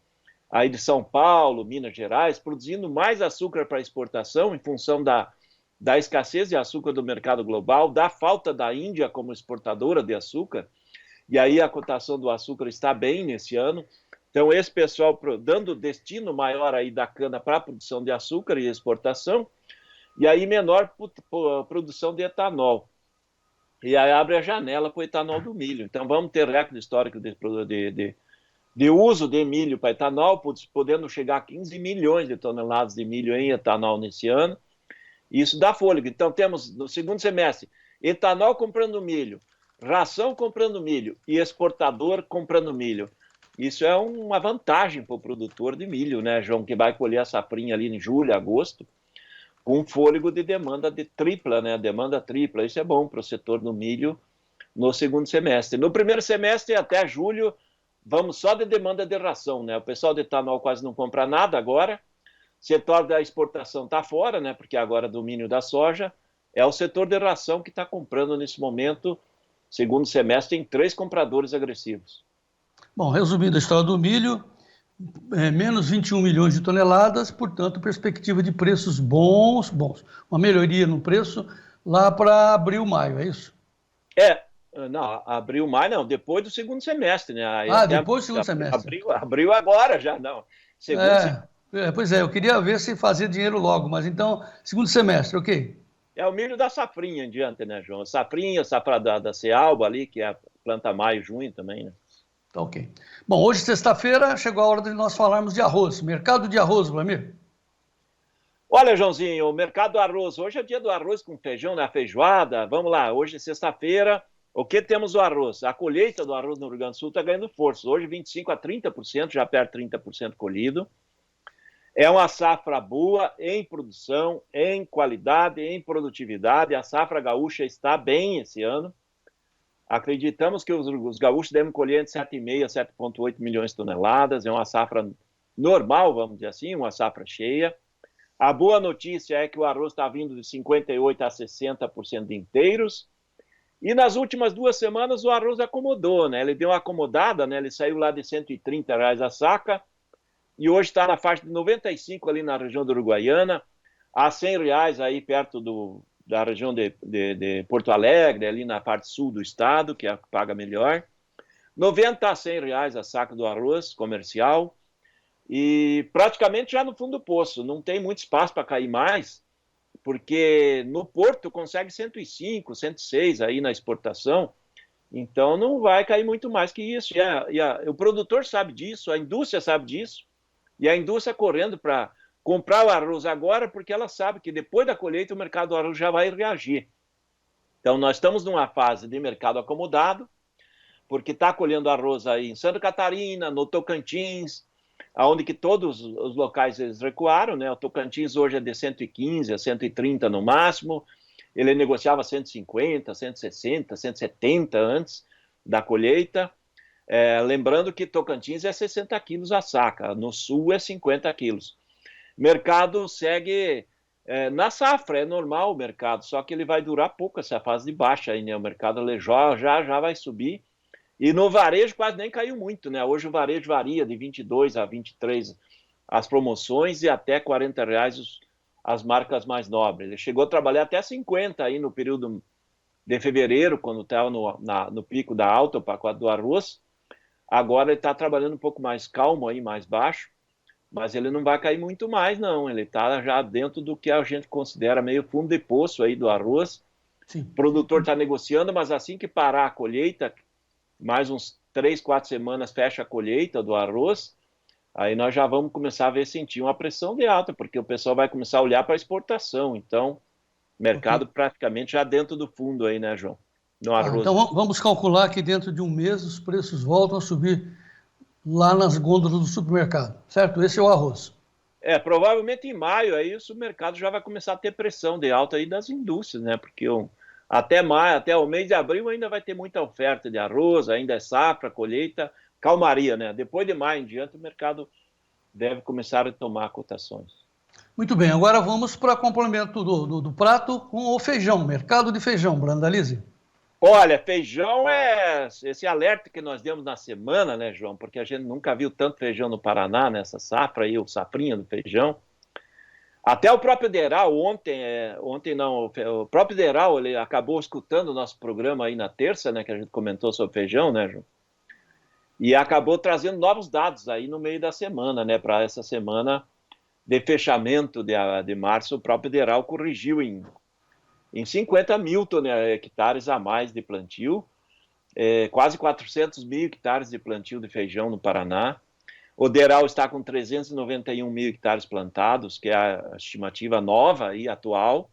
aí de São Paulo, Minas Gerais, produzindo mais açúcar para exportação em função da escassez de açúcar do mercado global, da falta da Índia como exportadora de açúcar, e aí a cotação do açúcar está bem nesse ano. Então, esse pessoal dando destino maior aí da cana para a produção de açúcar e exportação, e aí menor produção de etanol. E aí abre a janela para o etanol do milho. Então, vamos ter recorde histórico de uso de milho para etanol, podendo chegar a 15 milhões de toneladas de milho em etanol nesse ano. Isso dá fôlego. Então, temos no segundo semestre etanol comprando milho, ração comprando milho e exportador comprando milho. Isso é uma vantagem para o produtor de milho, né, João, que vai colher a safrinha ali em julho, agosto, com fôlego de demanda tripla, né, demanda tripla. Isso é bom para o setor do milho no segundo semestre. No primeiro semestre, até julho, vamos só de demanda de ração, né? O pessoal de etanol quase não compra nada agora. O setor da exportação está fora, né? Porque agora domínio da soja. É o setor de ração que está comprando nesse momento, segundo semestre, tem 3 compradores agressivos. Bom, resumindo a história do milho, menos 21 milhões de toneladas, portanto, perspectiva de preços bons, uma melhoria no preço lá para abril, maio, é isso? Não, abril, maio não, depois do segundo semestre, né? Aí depois do segundo semestre. Abril agora já, não. Pois é, eu queria ver se fazia dinheiro logo, mas então, segundo semestre, ok. É o milho da safrinha em diante, né, João? Safrinha, safra da Cealba ali, que é a planta maio, junho também, né? Tá ok. Bom, hoje, sexta-feira, chegou a hora de nós falarmos de arroz. Mercado de arroz, Vlamir. Olha, Joãozinho, o mercado do arroz. Hoje é dia do arroz com feijão, né? Feijoada. Vamos lá, hoje é sexta-feira. O que temos do arroz? A colheita do arroz no Rio Grande do Sul está ganhando força. Hoje 25% a 30%, já perto de 30% colhido. É uma safra boa em produção, em qualidade, em produtividade. A safra gaúcha está bem esse ano. Acreditamos que os gaúchos devem colher entre 7,5 a 7,8 milhões de toneladas. É uma safra normal, vamos dizer assim, uma safra cheia. A boa notícia é que o arroz está vindo de 58% a 60% de inteiros. E nas últimas 2 semanas o arroz acomodou, né? Ele deu uma acomodada, né? Ele saiu lá de R$130 a saca e hoje está na faixa de 95 ali na região da Uruguaiana, a R$100 aí perto da região de Porto Alegre, ali na parte sul do estado, que é a que paga melhor. 90 a R$100 a saca do arroz comercial. e praticamente já no fundo do poço. Não tem muito espaço para cair mais, porque no Porto consegue 105, 106 aí na exportação, então não vai cair muito mais que isso. O produtor sabe disso, a indústria sabe disso, e a indústria correndo para comprar o arroz agora, porque ela sabe que depois da colheita o mercado do arroz já vai reagir. Então nós estamos numa fase de mercado acomodado, porque está colhendo arroz aí em Santa Catarina, no Tocantins, onde que todos os locais eles recuaram, né? O Tocantins hoje é de 115 a 130 no máximo, ele negociava 150, 160, 170 antes da colheita. Lembrando que Tocantins é 60 quilos a saca, no sul é 50 quilos. Mercado segue na safra, é normal o mercado, só que ele vai durar pouco essa fase de baixa aí, né? O mercado já vai subir. E no varejo quase nem caiu muito, né? Hoje o varejo varia de 22 a 23 as promoções e até R$40 as marcas mais nobres. Ele chegou a trabalhar até 50 aí no período de fevereiro, quando estava no pico da alta, o pacote do arroz. Agora ele está trabalhando um pouco mais calmo aí, mais baixo, mas ele não vai cair muito mais, não. Ele está já dentro do que a gente considera meio fundo de poço aí do arroz. Sim. O produtor está negociando, mas assim que parar a colheita, mais uns 3, 4 semanas fecha a colheita do arroz, aí nós já vamos começar a sentir uma pressão de alta, porque o pessoal vai começar a olhar para a exportação. Então, mercado praticamente já dentro do fundo aí, né, João? No arroz. Então vamos calcular que dentro de um mês os preços voltam a subir lá nas gôndolas do supermercado, certo? Esse é o arroz. Provavelmente em maio aí o supermercado já vai começar a ter pressão de alta aí das indústrias, né? Porque até maio, até o mês de abril ainda vai ter muita oferta de arroz, ainda é safra, colheita, calmaria, né? Depois de maio em diante o mercado deve começar a tomar cotações. Muito bem, agora vamos para complemento do prato com o feijão, mercado de feijão, Brandalize. Olha, feijão é esse alerta que nós demos na semana, né, João? Porque a gente nunca viu tanto feijão no Paraná, nessa safra aí, o safrinha do feijão. Até o próprio Deral, o próprio Deral, ele acabou escutando o nosso programa aí na terça, né, que a gente comentou sobre feijão, né, João? E acabou trazendo novos dados aí no meio da semana, né, para essa semana de fechamento de março, o próprio Deral corrigiu em 50 mil hectares a mais de plantio, quase 400 mil hectares de plantio de feijão no Paraná. O Deral está com 391 mil hectares plantados, que é a estimativa nova e atual.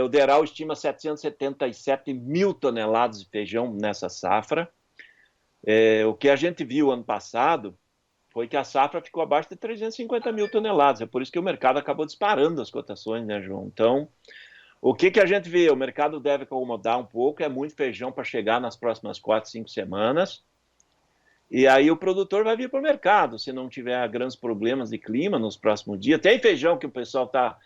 O Deral estima 777 mil toneladas de feijão nessa safra. O que a gente viu ano passado foi que a safra ficou abaixo de 350 mil toneladas. É por isso que o mercado acabou disparando as cotações, né, João? Então, o que a gente vê? O mercado deve acomodar um pouco, é muito feijão para chegar nas próximas 4, 5 semanas. E aí o produtor vai vir para o mercado, se não tiver grandes problemas de clima nos próximos dias. Tem feijão que o pessoal está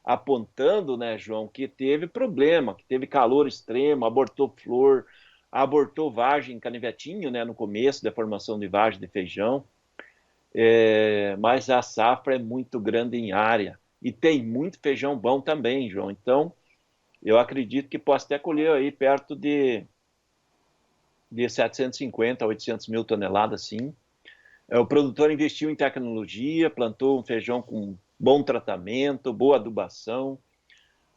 apontando, né, João, que teve problema, que teve calor extremo, abortou flor, abortou vagem, canivetinho, né, no começo da formação de vagem de feijão. Mas a safra é muito grande em área. E tem muito feijão bom também, João. Então, eu acredito que posso até colher aí perto de 750 a 800 mil toneladas, sim. O produtor investiu em tecnologia, plantou um feijão com bom tratamento, boa adubação.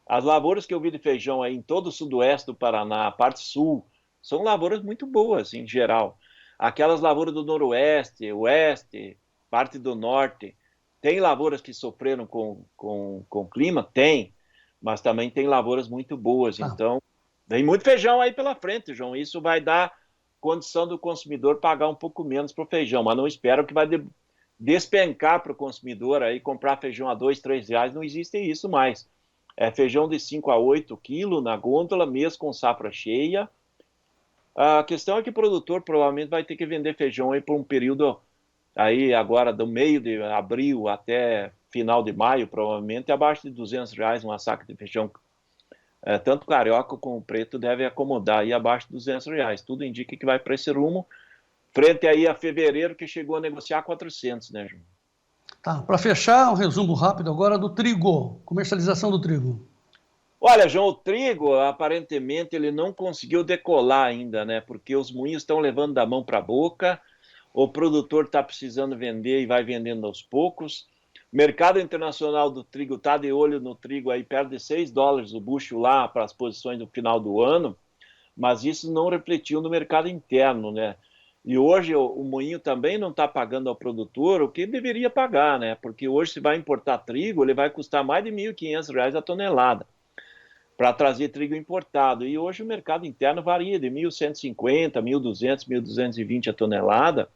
As lavouras que eu vi de feijão aí em todo o sudoeste do Paraná, a parte sul, são lavouras muito boas, em geral. Aquelas lavouras do noroeste, oeste, parte do norte, tem lavouras que sofreram com clima? Tem, mas também tem lavouras muito boas. Então, vem muito feijão aí pela frente, João. Isso vai dar condição do consumidor pagar um pouco menos para o feijão, mas não espero que vai despencar para o consumidor aí comprar feijão a R$2, R$3, não existe isso mais. É feijão de 5 a 8 quilos na gôndola, mesmo com safra cheia. A questão é que o produtor provavelmente vai ter que vender feijão aí por um período aí agora do meio de abril até final de maio, provavelmente abaixo de R$200 uma saca de feijão. Tanto carioca como preto deve acomodar aí abaixo de R$200. Tudo indica que vai para esse rumo, frente aí a fevereiro, que chegou a negociar 400, né, João? Tá, para fechar, um resumo rápido agora do trigo, comercialização do trigo. Olha, João, o trigo, aparentemente, ele não conseguiu decolar ainda, né, porque os moinhos estão levando da mão para a boca. o produtor está precisando vender e vai vendendo aos poucos. O mercado internacional do trigo está de olho no trigo aí perto de $6 o bushel lá para as posições do final do ano, mas isso não refletiu no mercado interno, né? E hoje o moinho também não está pagando ao produtor o que deveria pagar, né? Porque hoje se vai importar trigo, ele vai custar mais de R$1.500 a tonelada para trazer trigo importado. E hoje o mercado interno varia de 1.150, 1.200, 1.220 a tonelada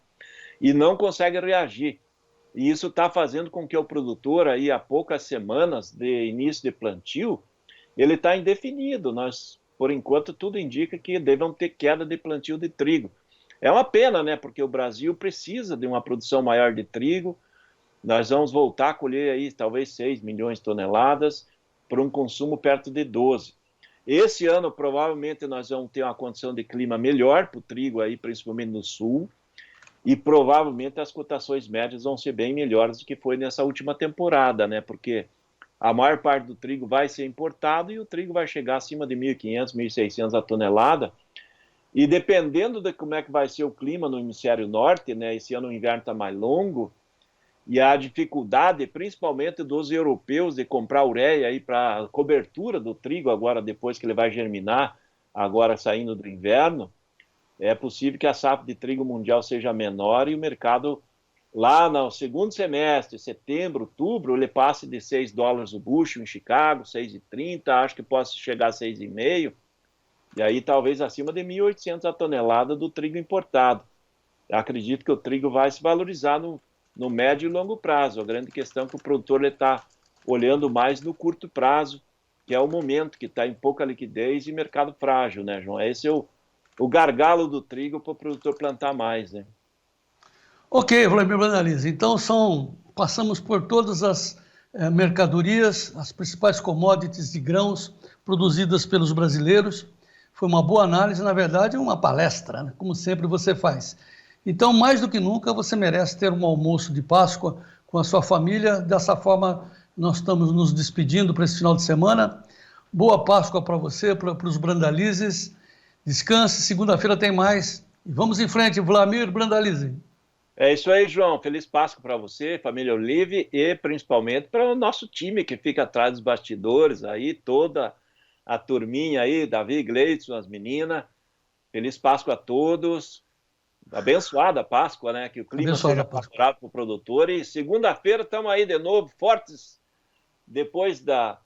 e não consegue reagir. E isso está fazendo com que o produtor, aí há poucas semanas de início de plantio, ele está indefinido. Nós, por enquanto, tudo indica que devam ter queda de plantio de trigo. É uma pena, né? Porque o Brasil precisa de uma produção maior de trigo. Nós vamos voltar a colher aí talvez 6 milhões de toneladas para um consumo perto de 12. Esse ano, provavelmente, nós vamos ter uma condição de clima melhor para o trigo aí, principalmente no sul. E provavelmente as cotações médias vão ser bem melhores do que foi nessa última temporada, né? Porque a maior parte do trigo vai ser importado e o trigo vai chegar acima de 1.500, 1.600 a tonelada. E dependendo de como é que vai ser o clima no hemisfério norte, né? Esse ano o inverno está mais longo e a dificuldade, principalmente dos europeus, de comprar ureia aí para cobertura do trigo agora, depois que ele vai germinar, agora saindo do inverno, é possível que a safra de trigo mundial seja menor e o mercado lá no segundo semestre, setembro, outubro, ele passe de $6 o bushel em Chicago, 6,30, acho que possa chegar a 6,5, e aí talvez acima de 1.800 a tonelada do trigo importado. Eu acredito que o trigo vai se valorizar no médio e longo prazo. A grande questão é que o produtor está olhando mais no curto prazo, que é o momento que está em pouca liquidez e mercado frágil, né, João? Esse é o gargalo do trigo para o produtor plantar mais, né? Ok, Vladimir Brandalize. Então, passamos por todas as mercadorias, as principais commodities de grãos produzidas pelos brasileiros. Foi uma boa análise, na verdade, uma palestra, né? Como sempre você faz. Então, mais do que nunca, você merece ter um almoço de Páscoa com a sua família. Dessa forma, nós estamos nos despedindo para esse final de semana. Boa Páscoa para você, para os Brandalizes. Descanse, segunda-feira tem mais. E vamos em frente, Vladimir Brandalize. É isso aí, João. Feliz Páscoa para você, família Olive, e principalmente para o nosso time que fica atrás dos bastidores aí, toda a turminha aí, Davi, Gleidson, as meninas. Feliz Páscoa a todos. Abençoada a Páscoa, né? Que o clima seja favorável para o produtor. E segunda-feira estamos aí de novo, fortes, depois do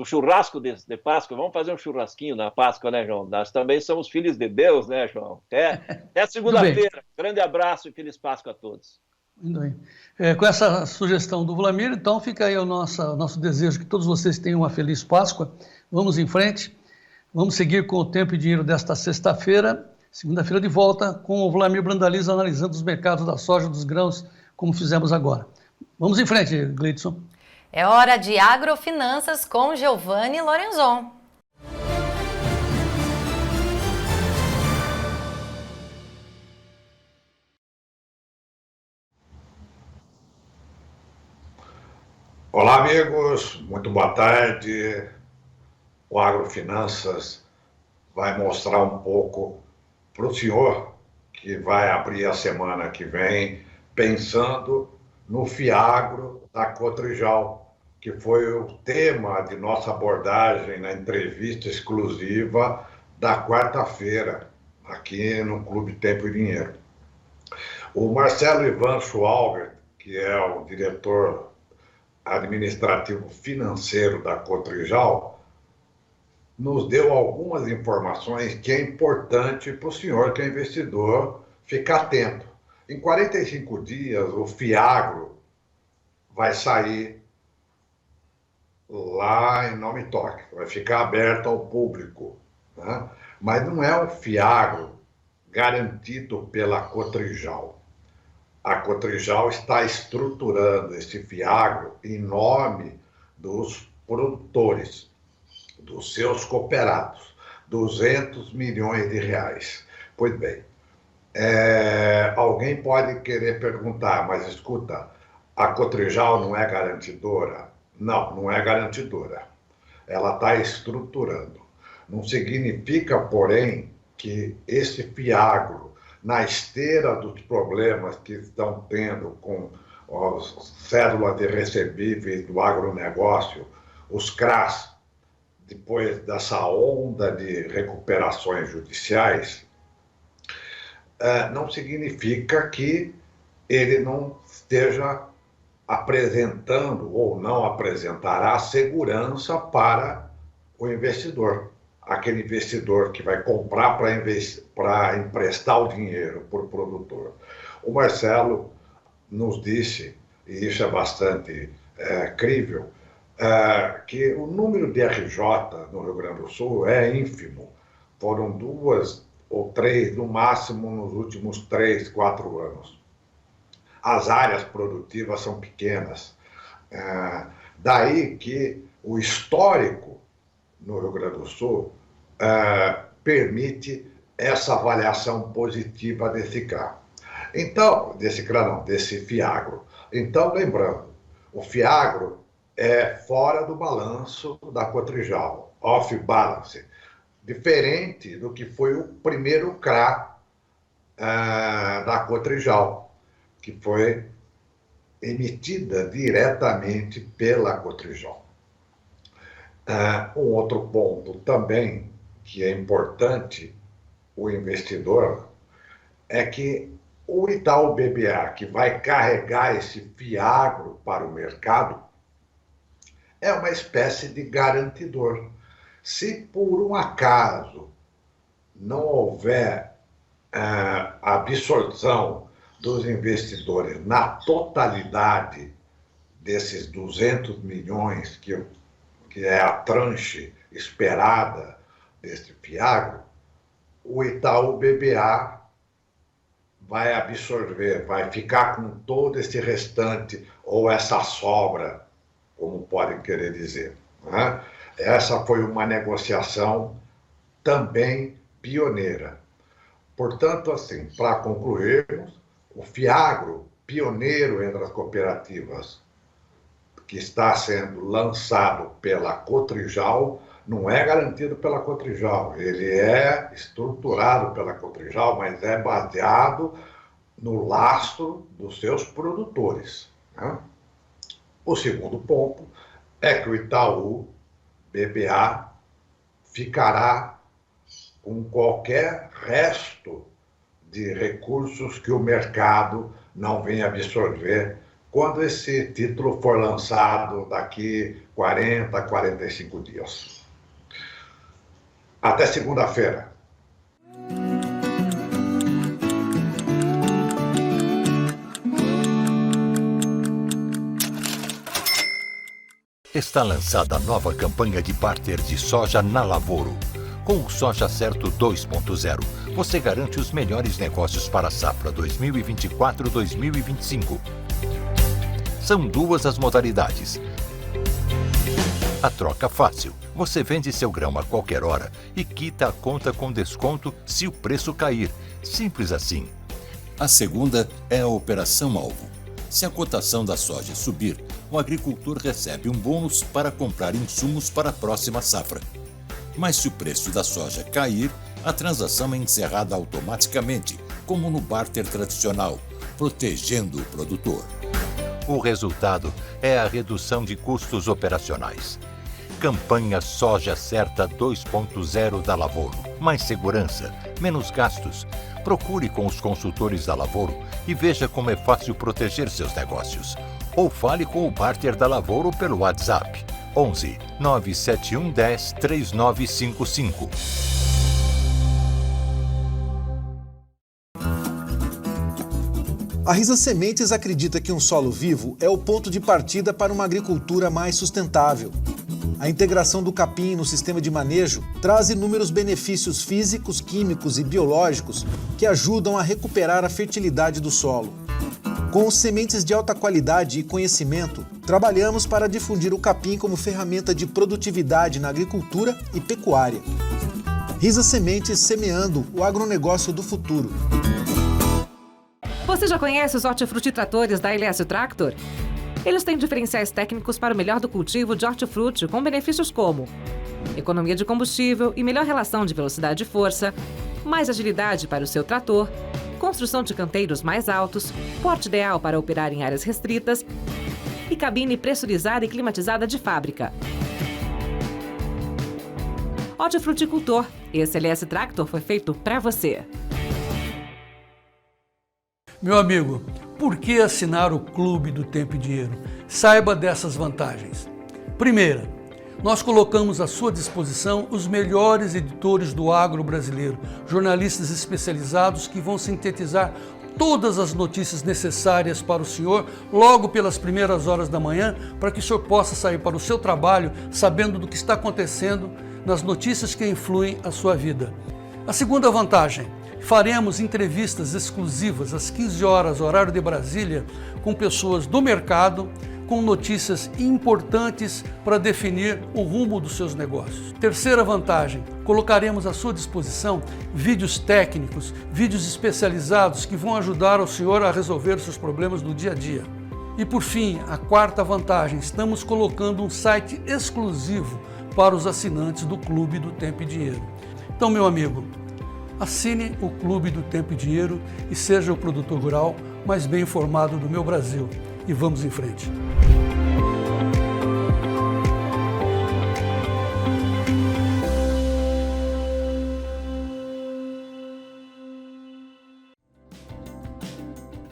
churrasco de Páscoa. Vamos fazer um churrasquinho na Páscoa, né, João? Nós também somos filhos de Deus, né, João? Até segunda-feira. Grande abraço e feliz Páscoa a todos. Muito bem. Com essa sugestão do Vladimir, então fica aí o nosso desejo que todos vocês tenham uma feliz Páscoa. Vamos em frente. Vamos seguir com o Tempo e Dinheiro desta sexta-feira. Segunda-feira de volta com o Vladimir Brandalize analisando os mercados da soja, dos grãos, como fizemos agora. Vamos em frente, Gleidson. É hora de Agrofinanças com Giovanni Lorenzon. Olá, amigos. Muito boa tarde. O Agrofinanças vai mostrar um pouco para o senhor que vai abrir a semana que vem pensando no Fiagro da Cotrijal, que foi o tema de nossa abordagem na entrevista exclusiva da quarta-feira, aqui no Clube Tempo e Dinheiro. O Marcelo Ivan Schwalbert, que é o diretor administrativo financeiro da Cotrijal, nos deu algumas informações que é importante para o senhor que é investidor ficar atento. Em 45 dias, o Fiagro vai sair lá em Nome Toque, vai ficar aberto ao público, né? Mas não é o Fiagro garantido pela Cotrijal. A Cotrijal está estruturando esse Fiagro em nome dos produtores, dos seus cooperados, 200 milhões de reais. Pois bem, alguém pode querer perguntar, mas escuta, a Cotrijal não é garantidora? Não, não é garantidora. Ela está estruturando. Não significa, porém, que esse Fiagro na esteira dos problemas que estão tendo com as cédulas de recebíveis do agronegócio, os CRAs, depois dessa onda de recuperações judiciais, não significa que ele não esteja apresentando ou não apresentará segurança para o investidor. Aquele investidor que vai comprar para emprestar o dinheiro para o produtor. O Marcelo nos disse, e isso é bastante crível, que o número de RJ no Rio Grande do Sul é ínfimo. Foram 2 ou 3, no máximo, nos últimos 3, 4 anos. As áreas produtivas são pequenas. Daí que o histórico no Rio Grande do Sul permite essa avaliação positiva desse CRA. Então, desse FIAGRO. Então, lembrando, o FIAGRO é fora do balanço da Cotrijal, off-balance, diferente do que foi o primeiro CRA da Cotrijal, que foi emitida diretamente pela Cotrijal. Um outro ponto também que é importante o investidor é que o Itaú BBA, que vai carregar esse FIAGRO para o mercado, é uma espécie de garantidor. Se por um acaso não houver absorção dos investidores na totalidade desses 200 milhões, que é a tranche esperada desse FIAGRO, o Itaú BBA vai absorver, vai ficar com todo esse restante, ou essa sobra, como podem querer dizer. Né? Essa foi uma negociação também pioneira. Portanto, assim, para concluirmos, o FIAGRO, pioneiro entre as cooperativas, que está sendo lançado pela Cotrijal, não é garantido pela Cotrijal. Ele é estruturado pela Cotrijal, mas é baseado no lastro dos seus produtores. Né? O segundo ponto é que o Itaú BBA ficará com qualquer resto de recursos que o mercado não venha absorver quando esse título for lançado daqui 40, 45 dias. Até segunda-feira. Está lançada a nova campanha de barter de soja na Lavoro. Com o Soja Certo 2.0, você garante os melhores negócios para a safra 2024-2025. São 2 as modalidades. A troca fácil. Você vende seu grão a qualquer hora e quita a conta com desconto se o preço cair. Simples assim. A segunda é a Operação Alvo. Se a cotação da soja subir, o agricultor recebe um bônus para comprar insumos para a próxima safra. Mas se o preço da soja cair, a transação é encerrada automaticamente, como no barter tradicional, protegendo o produtor. O resultado é a redução de custos operacionais. Campanha Soja Certa 2.0 da Lavoro. Mais segurança, menos gastos. Procure com os consultores da Lavoro e veja como é fácil proteger seus negócios. Ou fale com o barter da Lavoro pelo WhatsApp 11 971 10 3955. A Risa Sementes acredita que um solo vivo é o ponto de partida para uma agricultura mais sustentável. A integração do capim no sistema de manejo traz inúmeros benefícios físicos, químicos e biológicos que ajudam a recuperar a fertilidade do solo. Com sementes de alta qualidade e conhecimento, trabalhamos para difundir o capim como ferramenta de produtividade na agricultura e pecuária. Risa Sementes, semeando o agronegócio do futuro. Você já conhece os hortifruti-tratores da Ilhécio Tractor? Eles têm diferenciais técnicos para o melhor do cultivo de hortifruti, com benefícios como economia de combustível e melhor relação de velocidade e força, mais agilidade para o seu trator, construção de canteiros mais altos, porte ideal para operar em áreas restritas e cabine pressurizada e climatizada de fábrica. Hortifruticultor, esse LS Tractor foi feito para você. Meu amigo, por que assinar o Clube do Tempo e Dinheiro? Saiba dessas vantagens. Primeira, nós colocamos à sua disposição os melhores editores do agro brasileiro, jornalistas especializados que vão sintetizar todas as notícias necessárias para o senhor logo pelas primeiras horas da manhã, para que o senhor possa sair para o seu trabalho sabendo do que está acontecendo nas notícias que influem a sua vida. A segunda vantagem, faremos entrevistas exclusivas às 15 horas, horário de Brasília, com pessoas do mercado, com notícias importantes para definir o rumo dos seus negócios. Terceira vantagem, colocaremos à sua disposição vídeos técnicos, vídeos especializados que vão ajudar o senhor a resolver os seus problemas do dia a dia. E por fim, a quarta vantagem, estamos colocando um site exclusivo para os assinantes do Clube do Tempo e Dinheiro. Então, meu amigo, assine o Clube do Tempo e Dinheiro e seja o produtor rural mais bem informado do meu Brasil. E vamos em frente.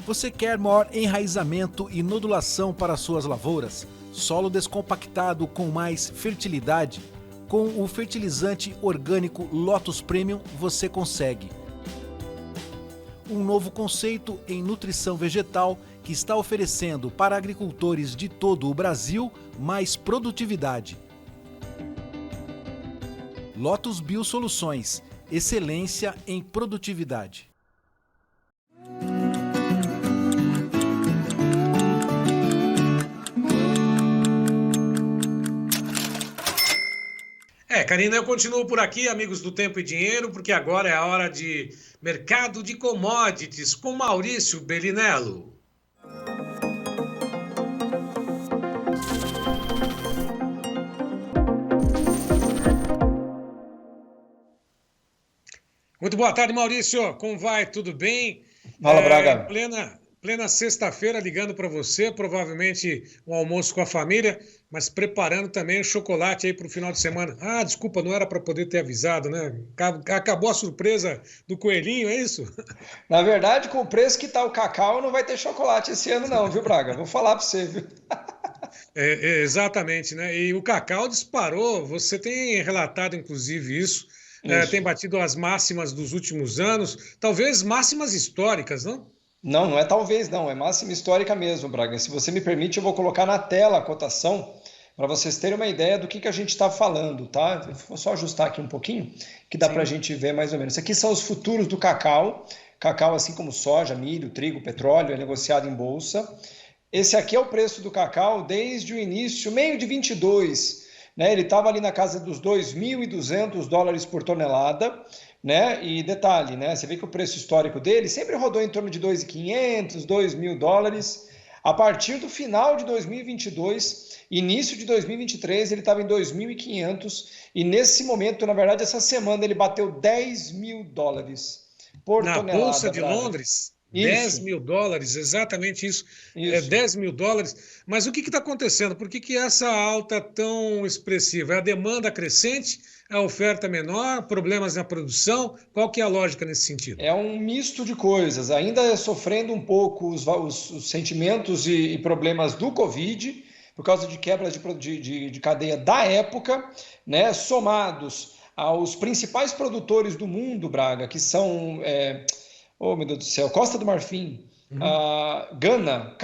Você quer maior enraizamento e nodulação para suas lavouras? Solo descompactado com mais fertilidade? Com o fertilizante orgânico Lotus Premium você consegue. Um novo conceito em nutrição vegetal que está oferecendo para agricultores de todo o Brasil mais produtividade. Lotus Biosoluções, excelência em produtividade. Karina, eu continuo por aqui, amigos do Tempo e Dinheiro, porque agora é a hora de Mercado de Commodities com Maurício Bellinello. Muito boa tarde, Maurício. Como vai? Tudo bem? Fala, Braga. Plena sexta-feira, ligando para você, provavelmente um almoço com a família, mas preparando também o chocolate aí para o final de semana. Ah, desculpa, não era para poder ter avisado, né? Acabou a surpresa do coelhinho, é isso? Na verdade, com o preço que está o cacau, não vai ter chocolate esse ano não, viu, Braga? Vou falar para você, viu? Exatamente, né? E o cacau disparou, você tem relatado inclusive isso. Tem batido as máximas dos últimos anos, talvez máximas históricas, não? Não é talvez não, é máxima histórica mesmo, Braga. Se você me permite, eu vou colocar na tela a cotação para vocês terem uma ideia do que a gente está falando, tá? Vou só ajustar aqui um pouquinho, que dá para a gente ver mais ou menos. Aqui são os futuros do cacau. Cacau, assim como soja, milho, trigo, petróleo, é negociado em bolsa. Esse aqui é o preço do cacau desde o início, meio de 22, né? Ele estava ali na casa dos 2.200 dólares por tonelada. Né? E detalhe, né? Você vê que o preço histórico dele sempre rodou em torno de 2.500, 2.000 dólares. A partir do final de 2022, início de 2023, ele estava em 2.500 e nesse momento, na verdade, essa semana ele bateu 10.000 dólares por tonelada. Na Bolsa de Londres? Isso. 10.000 dólares, exatamente isso. 10.000 dólares. Mas o que está acontecendo? Por que essa alta tão expressiva? É a demanda crescente? A oferta menor, problemas na produção? Qual que é a lógica nesse sentido? É um misto de coisas, ainda sofrendo um pouco os sentimentos e problemas do Covid, por causa de quebra de cadeia da época, né? Somados aos principais produtores do mundo, Braga, que são, oh meu Deus do céu, Costa do Marfim, Gana,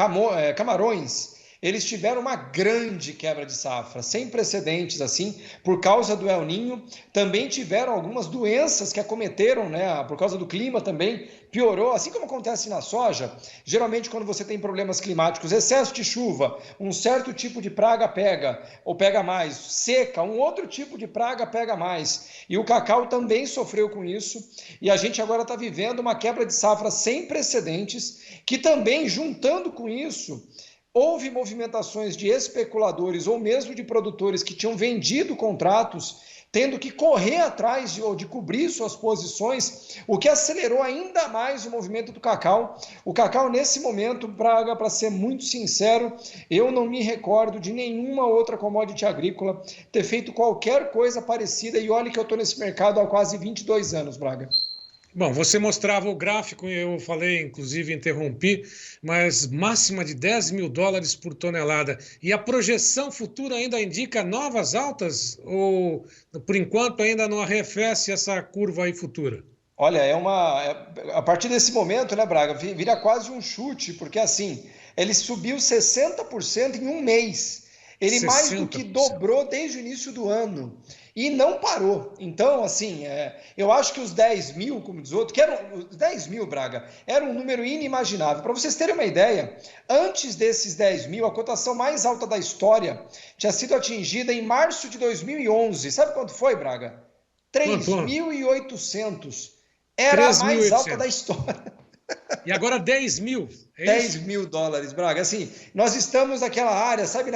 Camarões. Eles tiveram uma grande quebra de safra, sem precedentes assim, por causa do El Niño. Também tiveram algumas doenças que acometeram, né, por causa do clima também, piorou, assim como acontece na soja. Geralmente quando você tem problemas climáticos, excesso de chuva, um certo tipo de praga pega, ou pega mais, seca, um outro tipo de praga pega mais. E o cacau também sofreu com isso, e a gente agora está vivendo uma quebra de safra sem precedentes, que também, juntando com isso, houve movimentações de especuladores ou mesmo de produtores que tinham vendido contratos tendo que correr atrás de cobrir suas posições, o que acelerou ainda mais o movimento do cacau. O cacau, nesse momento, Braga, para ser muito sincero, eu não me recordo de nenhuma outra commodity agrícola ter feito qualquer coisa parecida, e olha que eu estou nesse mercado há quase 22 anos, Braga. Bom, você mostrava o gráfico, eu falei, inclusive interrompi, mas máxima de $10.000 por tonelada. E a projeção futura ainda indica novas altas? Ou, por enquanto, ainda não arrefece essa curva aí futura? Olha, a partir desse momento, né, Braga, vira quase um chute, porque assim, ele subiu 60% em um mês. Ele 60%. Mais do que dobrou desde o início do ano. E não parou. Então, assim, eu acho que os 10 mil, como diz outro, os 10 mil, Braga, era um número inimaginável. Para vocês terem uma ideia, antes desses 10 mil, a cotação mais alta da história tinha sido atingida em março de 2011. Sabe quanto foi, Braga? 3.800. Era a mais alta da história. E agora 10 mil. É 10 mil dólares, Braga. Assim, nós estamos naquela área, sabe,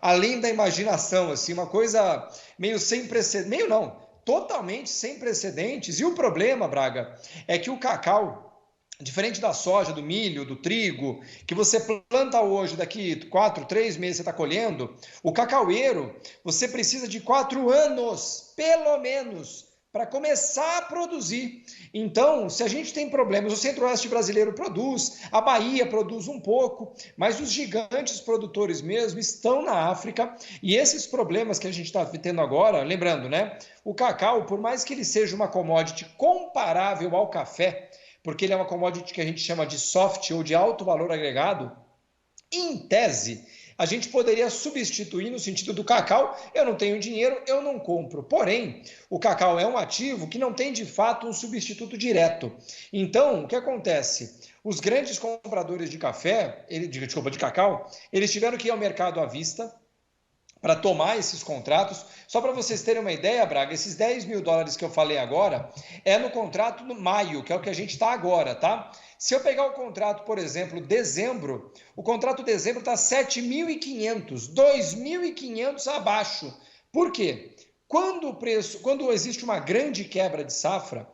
além da imaginação, assim, uma coisa meio sem precedentes. Meio não, totalmente sem precedentes. E o problema, Braga, é que o cacau, diferente da soja, do milho, do trigo, que você planta hoje, daqui 4, 3 meses você está colhendo, o cacaueiro, você precisa de 4 anos, pelo menos, para começar a produzir. Então, se a gente tem problemas, o Centro-Oeste brasileiro produz, a Bahia produz um pouco, mas os gigantes produtores mesmo estão na África, e esses problemas que a gente está tendo agora, lembrando, né? O cacau, por mais que ele seja uma commodity comparável ao café, porque ele é uma commodity que a gente chama de soft ou de alto valor agregado, em tese, a gente poderia substituir no sentido do cacau, eu não tenho dinheiro, eu não compro. Porém, o cacau é um ativo que não tem de fato um substituto direto. Então, o que acontece? Os grandes compradores de de cacau, eles tiveram que ir ao mercado à vista para tomar esses contratos. Só para vocês terem uma ideia, Braga, esses 10 mil dólares que eu falei agora é no contrato no maio, que é o que a gente está agora, tá? Se eu pegar o contrato, por exemplo, dezembro, o contrato dezembro está 7.500, 2.500 abaixo. Por quê? Quando existe uma grande quebra de safra,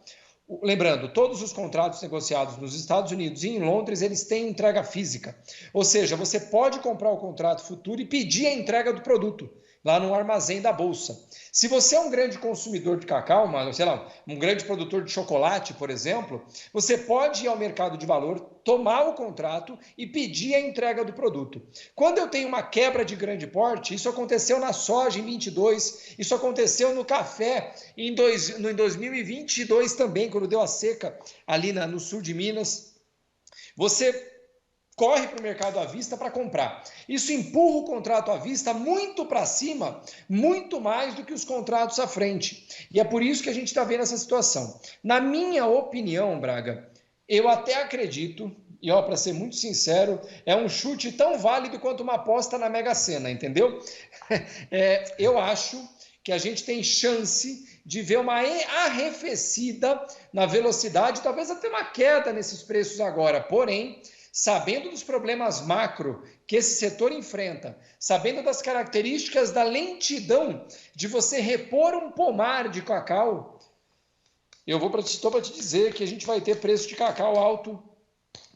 lembrando, todos os contratos negociados nos Estados Unidos e em Londres, eles têm entrega física. Ou seja, você pode comprar o contrato futuro e pedir a entrega do produto lá no armazém da bolsa. Se você é um grande consumidor de cacau, um grande produtor de chocolate, por exemplo, você pode ir ao mercado de valor, tomar o contrato e pedir a entrega do produto. Quando eu tenho uma quebra de grande porte, isso aconteceu na soja em 22, isso aconteceu no café em 2022 também, quando deu a seca ali no sul de Minas. Você corre para o mercado à vista para comprar. Isso empurra o contrato à vista muito para cima, muito mais do que os contratos à frente. E é por isso que a gente está vendo essa situação. Na minha opinião, Braga, eu até acredito, e para ser muito sincero, é um chute tão válido quanto uma aposta na Mega Sena, entendeu? Eu acho que a gente tem chance de ver uma arrefecida na velocidade, talvez até uma queda nesses preços agora, porém, sabendo dos problemas macro que esse setor enfrenta, sabendo das características da lentidão de você repor um pomar de cacau, estou para te dizer que a gente vai ter preço de cacau alto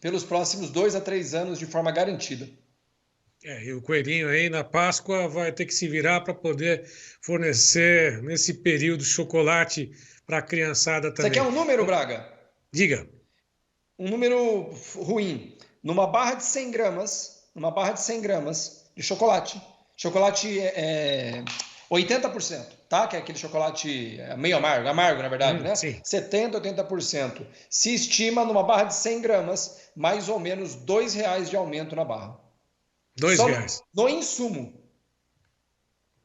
pelos próximos 2 a 3 anos de forma garantida. E o coelhinho aí na Páscoa vai ter que se virar para poder fornecer nesse período chocolate para a criançada também. Você quer um número, Braga? Diga. Um número ruim. Numa barra de 100 gramas de chocolate 80%, tá? Que é aquele chocolate meio amargo na verdade, né? Sim. 70%, 80%. Se estima numa barra de 100 gramas, mais ou menos R$2 de aumento na barra. R$2? No insumo.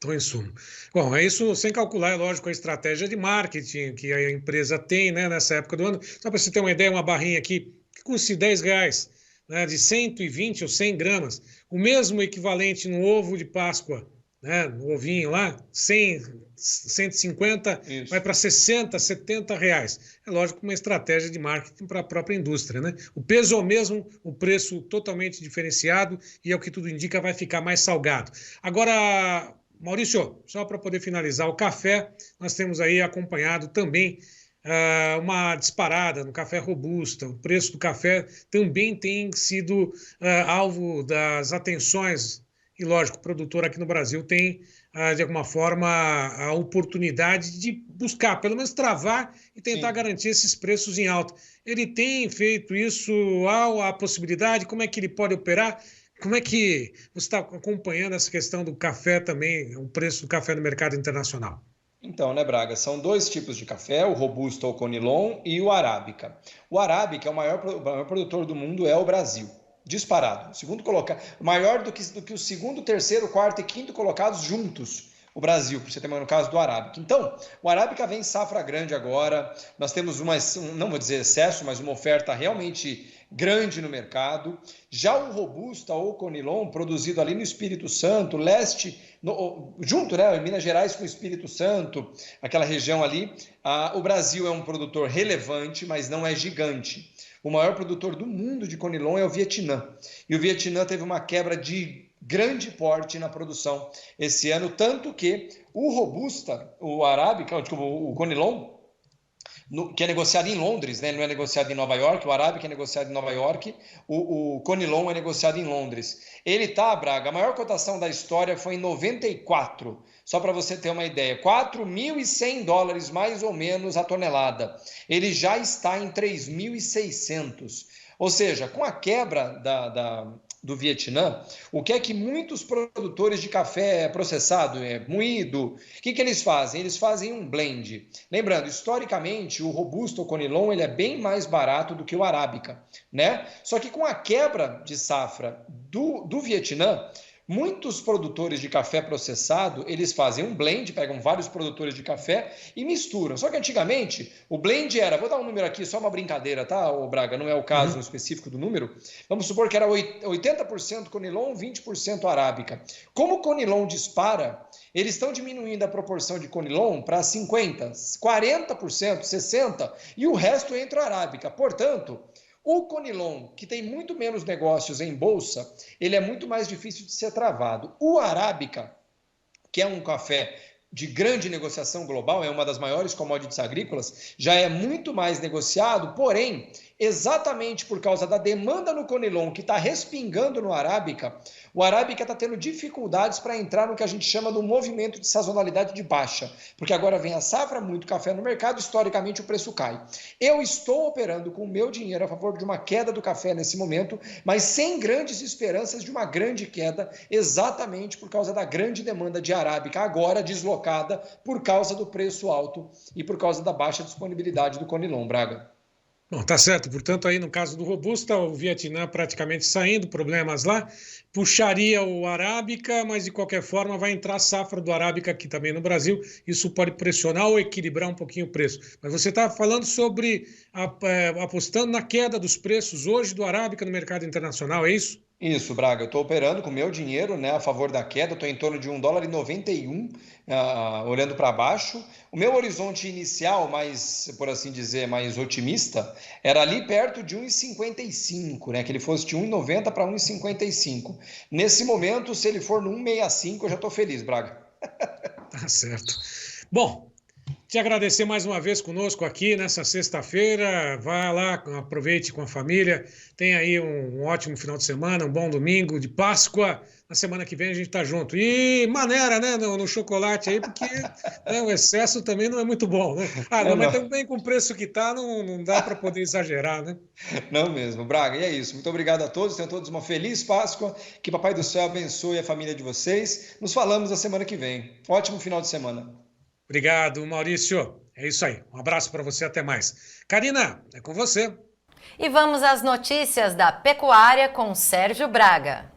No insumo. Bom, é isso sem calcular, é lógico, a estratégia de marketing que a empresa tem, né, nessa época do ano. Só para você ter uma ideia, uma barrinha aqui que custa R$10, né, de 120 ou 100 gramas, o mesmo equivalente no ovo de Páscoa, né, no ovinho lá, 100, 150, isso, vai para 60, R$70. É lógico, uma estratégia de marketing para a própria indústria, né? O peso é o mesmo, o preço totalmente diferenciado e, ao que tudo indica, vai ficar mais salgado. Agora, Maurício, só para poder finalizar, o café, nós temos aí acompanhado também uma disparada no café robusta. O preço do café também tem sido alvo das atenções. E, lógico, o produtor aqui no Brasil tem, de alguma forma, a oportunidade de buscar, pelo menos travar e tentar garantir esses preços em alta. Ele tem feito isso? Há a possibilidade? Como é que ele pode operar? Como é que você está acompanhando essa questão do café também, o preço do café no mercado internacional? Então, né, Braga, são dois tipos de café, o Robusta ou Conilon e o Arábica. O Arábica, o maior produtor do mundo é o Brasil, disparado. Segundo colocado, maior do que o segundo, terceiro, quarto e quinto colocados juntos, o Brasil, por você ter no caso do Arábica. Então, o Arábica vem safra grande agora, nós temos não vou dizer excesso, mas uma oferta realmente grande no mercado. Já o Robusta ou Conilon, produzido ali no Espírito Santo, leste, junto, né, em Minas Gerais com o Espírito Santo, aquela região ali, o Brasil é um produtor relevante, mas não é gigante. O maior produtor do mundo de Conilon é o Vietnã. E o Vietnã teve uma quebra de grande porte na produção esse ano, tanto que o Robusta, o Arábica, o Conilon, que é negociado em Londres, né? Ele não é negociado em Nova York, o Arábica é negociado em Nova York, o Conilon é negociado em Londres. Ele tá, Braga, a maior cotação da história foi em 94, só para você ter uma ideia, $4.100 mais ou menos a tonelada. Ele já está em 3.600. Ou seja, com a quebra do Vietnã, o que é que muitos produtores de café processado, moído, o que eles fazem? Eles fazem um blend. Lembrando, historicamente, o Robusta ou Conilon ele é bem mais barato do que o Arábica, né? Só que com a quebra de safra do Vietnã, muitos produtores de café processado, eles fazem um blend, pegam vários produtores de café e misturam. Só que antigamente, o blend era, vou dar um número aqui, só uma brincadeira, tá, Braga? Não é o caso específico do número. Vamos supor que era 80% Conilon, 20% Arábica. Como o Conilon dispara, eles estão diminuindo a proporção de Conilon para 50%, 40%, 60%, e o resto entra Arábica. Portanto, o Conilon, que tem muito menos negócios em bolsa, ele é muito mais difícil de ser travado. O Arábica, que é um café de grande negociação global, é uma das maiores commodities agrícolas, já é muito mais negociado, porém, exatamente por causa da demanda no Conilon, que está respingando no Arábica, o Arábica está tendo dificuldades para entrar no que a gente chama do movimento de sazonalidade de baixa, porque agora vem a safra, muito café no mercado, historicamente o preço cai. Eu estou operando com o meu dinheiro a favor de uma queda do café nesse momento, mas sem grandes esperanças de uma grande queda, exatamente por causa da grande demanda de Arábica, agora deslocada por causa do preço alto e por causa da baixa disponibilidade do Conilon, Braga. Bom, tá certo. Portanto, aí no caso do Robusta, o Vietnã praticamente saindo, problemas lá, puxaria o Arábica, mas de qualquer forma vai entrar a safra do Arábica aqui também no Brasil. Isso pode pressionar ou equilibrar um pouquinho o preço. Mas você está falando sobre apostando na queda dos preços hoje do Arábica no mercado internacional, é isso? Isso, Braga, eu estou operando com o meu dinheiro, né, a favor da queda, estou em torno de $1,91, olhando para baixo. O meu horizonte inicial, mais, por assim dizer, mais otimista, era ali perto de 1,55, né, que ele fosse de 1,90 para 1,55. Nesse momento, se ele for no 1,65, eu já estou feliz, Braga. Tá certo. Bom, te agradecer mais uma vez conosco aqui nessa sexta-feira. Vá lá, aproveite com a família. Tenha aí um ótimo final de semana, um bom domingo de Páscoa. Na semana que vem a gente tá junto. E maneira, né, no chocolate aí, porque né, o excesso também não é muito bom, né? Mas também com o preço que tá, não dá para poder exagerar, né? Não mesmo, Braga. E é isso. Muito obrigado a todos. Tenham todos uma feliz Páscoa. Que Papai do Céu abençoe a família de vocês. Nos falamos na semana que vem. Ótimo final de semana. Obrigado, Maurício. É isso aí. Um abraço para você, até mais. Karina, é com você. E vamos às notícias da pecuária com Sérgio Braga.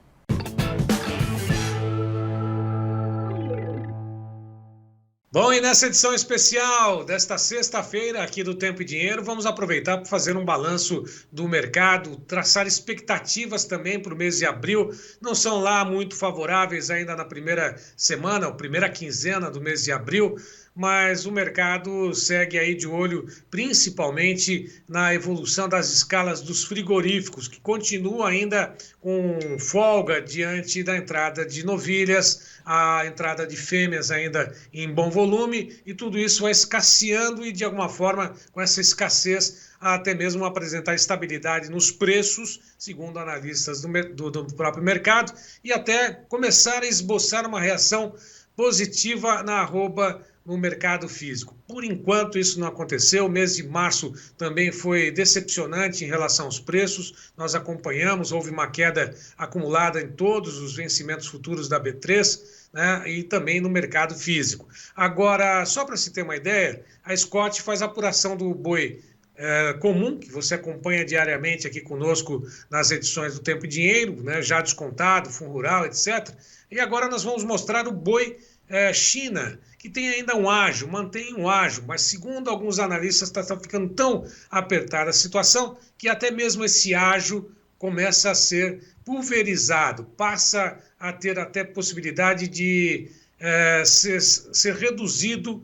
Bom, e nessa edição especial desta sexta-feira aqui do Tempo e Dinheiro, vamos aproveitar para fazer um balanço do mercado, traçar expectativas também para o mês de abril. Não são lá muito favoráveis ainda na primeira semana, ou primeira quinzena do mês de abril. mas o mercado segue aí de olho principalmente na evolução das escalas dos frigoríficos, que continua ainda com folga diante da entrada de novilhas, a entrada de fêmeas ainda em bom volume, e tudo isso vai escasseando e, de alguma forma, com essa escassez, até mesmo apresentar estabilidade nos preços, segundo analistas do próprio mercado, e até começar a esboçar uma reação positiva na arroba no mercado físico. Por enquanto isso não aconteceu, o mês de março também foi decepcionante em relação aos preços, nós acompanhamos, houve uma queda acumulada em todos os vencimentos futuros da B3, né, e também no mercado físico. Agora, só para se ter uma ideia, a Scott faz a apuração do boi comum, que você acompanha diariamente aqui conosco nas edições do Tempo e Dinheiro, né, já descontado, Fundo Rural, etc. E agora nós vamos mostrar o boi China, que tem ainda um ágio, mantém um ágio, mas segundo alguns analistas está ficando tão apertada a situação que até mesmo esse ágio começa a ser pulverizado, passa a ter até possibilidade de ser reduzido,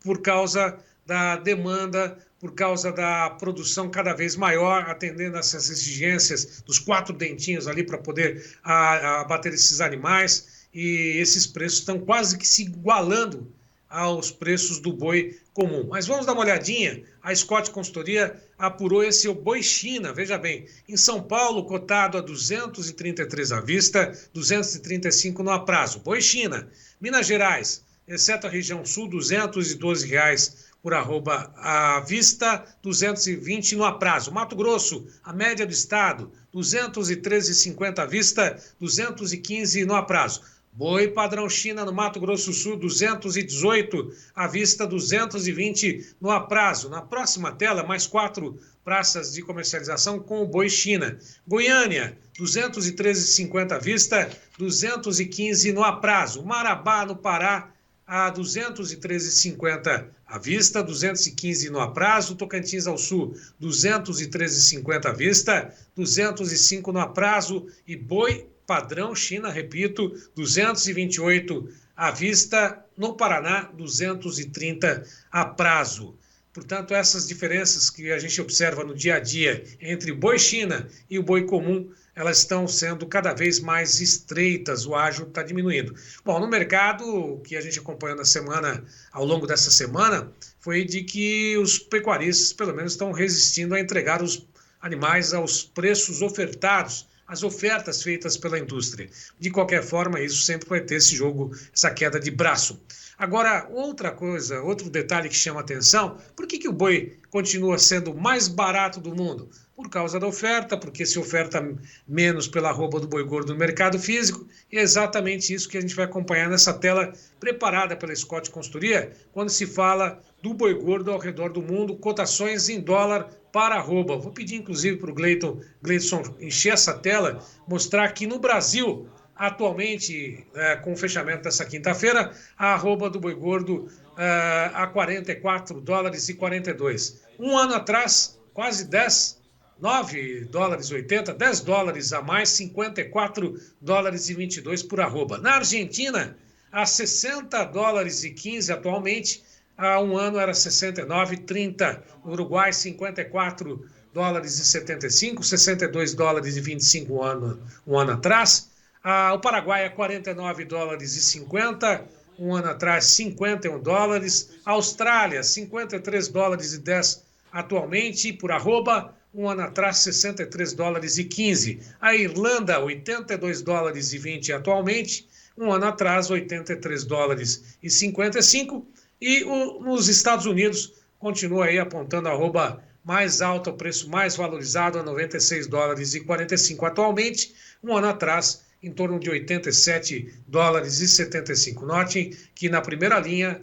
por causa da demanda, por causa da produção cada vez maior, atendendo essas exigências dos 4 dentinhos ali para poder abater esses animais, e esses preços estão quase que se igualando aos preços do boi comum. Mas vamos dar uma olhadinha, a Scott Consultoria apurou esse boi China, veja bem, em São Paulo cotado a 233 à vista, 235 no aprazo, boi China. Minas Gerais, exceto a região sul, R$ 212 por arroba à vista, 220 no aprazo. Mato Grosso, a média do estado, 213,50 à vista, 215 no aprazo. Boi padrão China no Mato Grosso do Sul, 218 à vista, 220 no aprazo. Na próxima tela, mais 4 praças de comercialização com o boi China. Goiânia, 213,50 à vista, 215 no aprazo. Marabá, no Pará, a 213,50 à vista, 215 no aprazo. Tocantins ao Sul, 213,50 à vista, 205 no aprazo. E boi padrão China, repito, 228 à vista. No Paraná, 230 a prazo. Portanto, essas diferenças que a gente observa no dia a dia entre o boi China e o boi comum, elas estão sendo cada vez mais estreitas, o ágio está diminuindo. Bom, no mercado, o que a gente acompanhou na semana, ao longo dessa semana, foi de que os pecuaristas, pelo menos, estão resistindo a entregar os animais aos preços ofertados, as ofertas feitas pela indústria. De qualquer forma, isso sempre vai ter esse jogo, essa queda de braço. Agora, outra coisa, outro detalhe que chama atenção, por que o boi continua sendo o mais barato do mundo? Por causa da oferta, porque se oferta menos pela arroba do boi gordo no mercado físico, e é exatamente isso que a gente vai acompanhar nessa tela preparada pela Scott Consultoria, quando se fala do boi gordo ao redor do mundo, cotações em dólar para arroba. Vou pedir, inclusive, para o Gleidson encher essa tela, mostrar que no Brasil, atualmente, com o fechamento dessa quinta-feira, a arroba do boi gordo a $44,42. Um ano atrás, quase 9,80 $10, 10 dólares a mais, $54,22 por arroba. Na Argentina, a $60,15 atualmente, há um ano era 69,30. No Uruguai, $54,75, $62,25 um ano atrás. O Paraguai é $49,50, um ano atrás $51. Austrália, $53,10 atualmente por arroba, um ano atrás $63,15. A Irlanda, $82,20 atualmente, um ano atrás $83,55. E nos Estados Unidos continua aí apontando a arroba mais alta, o preço mais valorizado a $96,45 atualmente, um ano atrás em torno de $87,75. Notem que na primeira linha,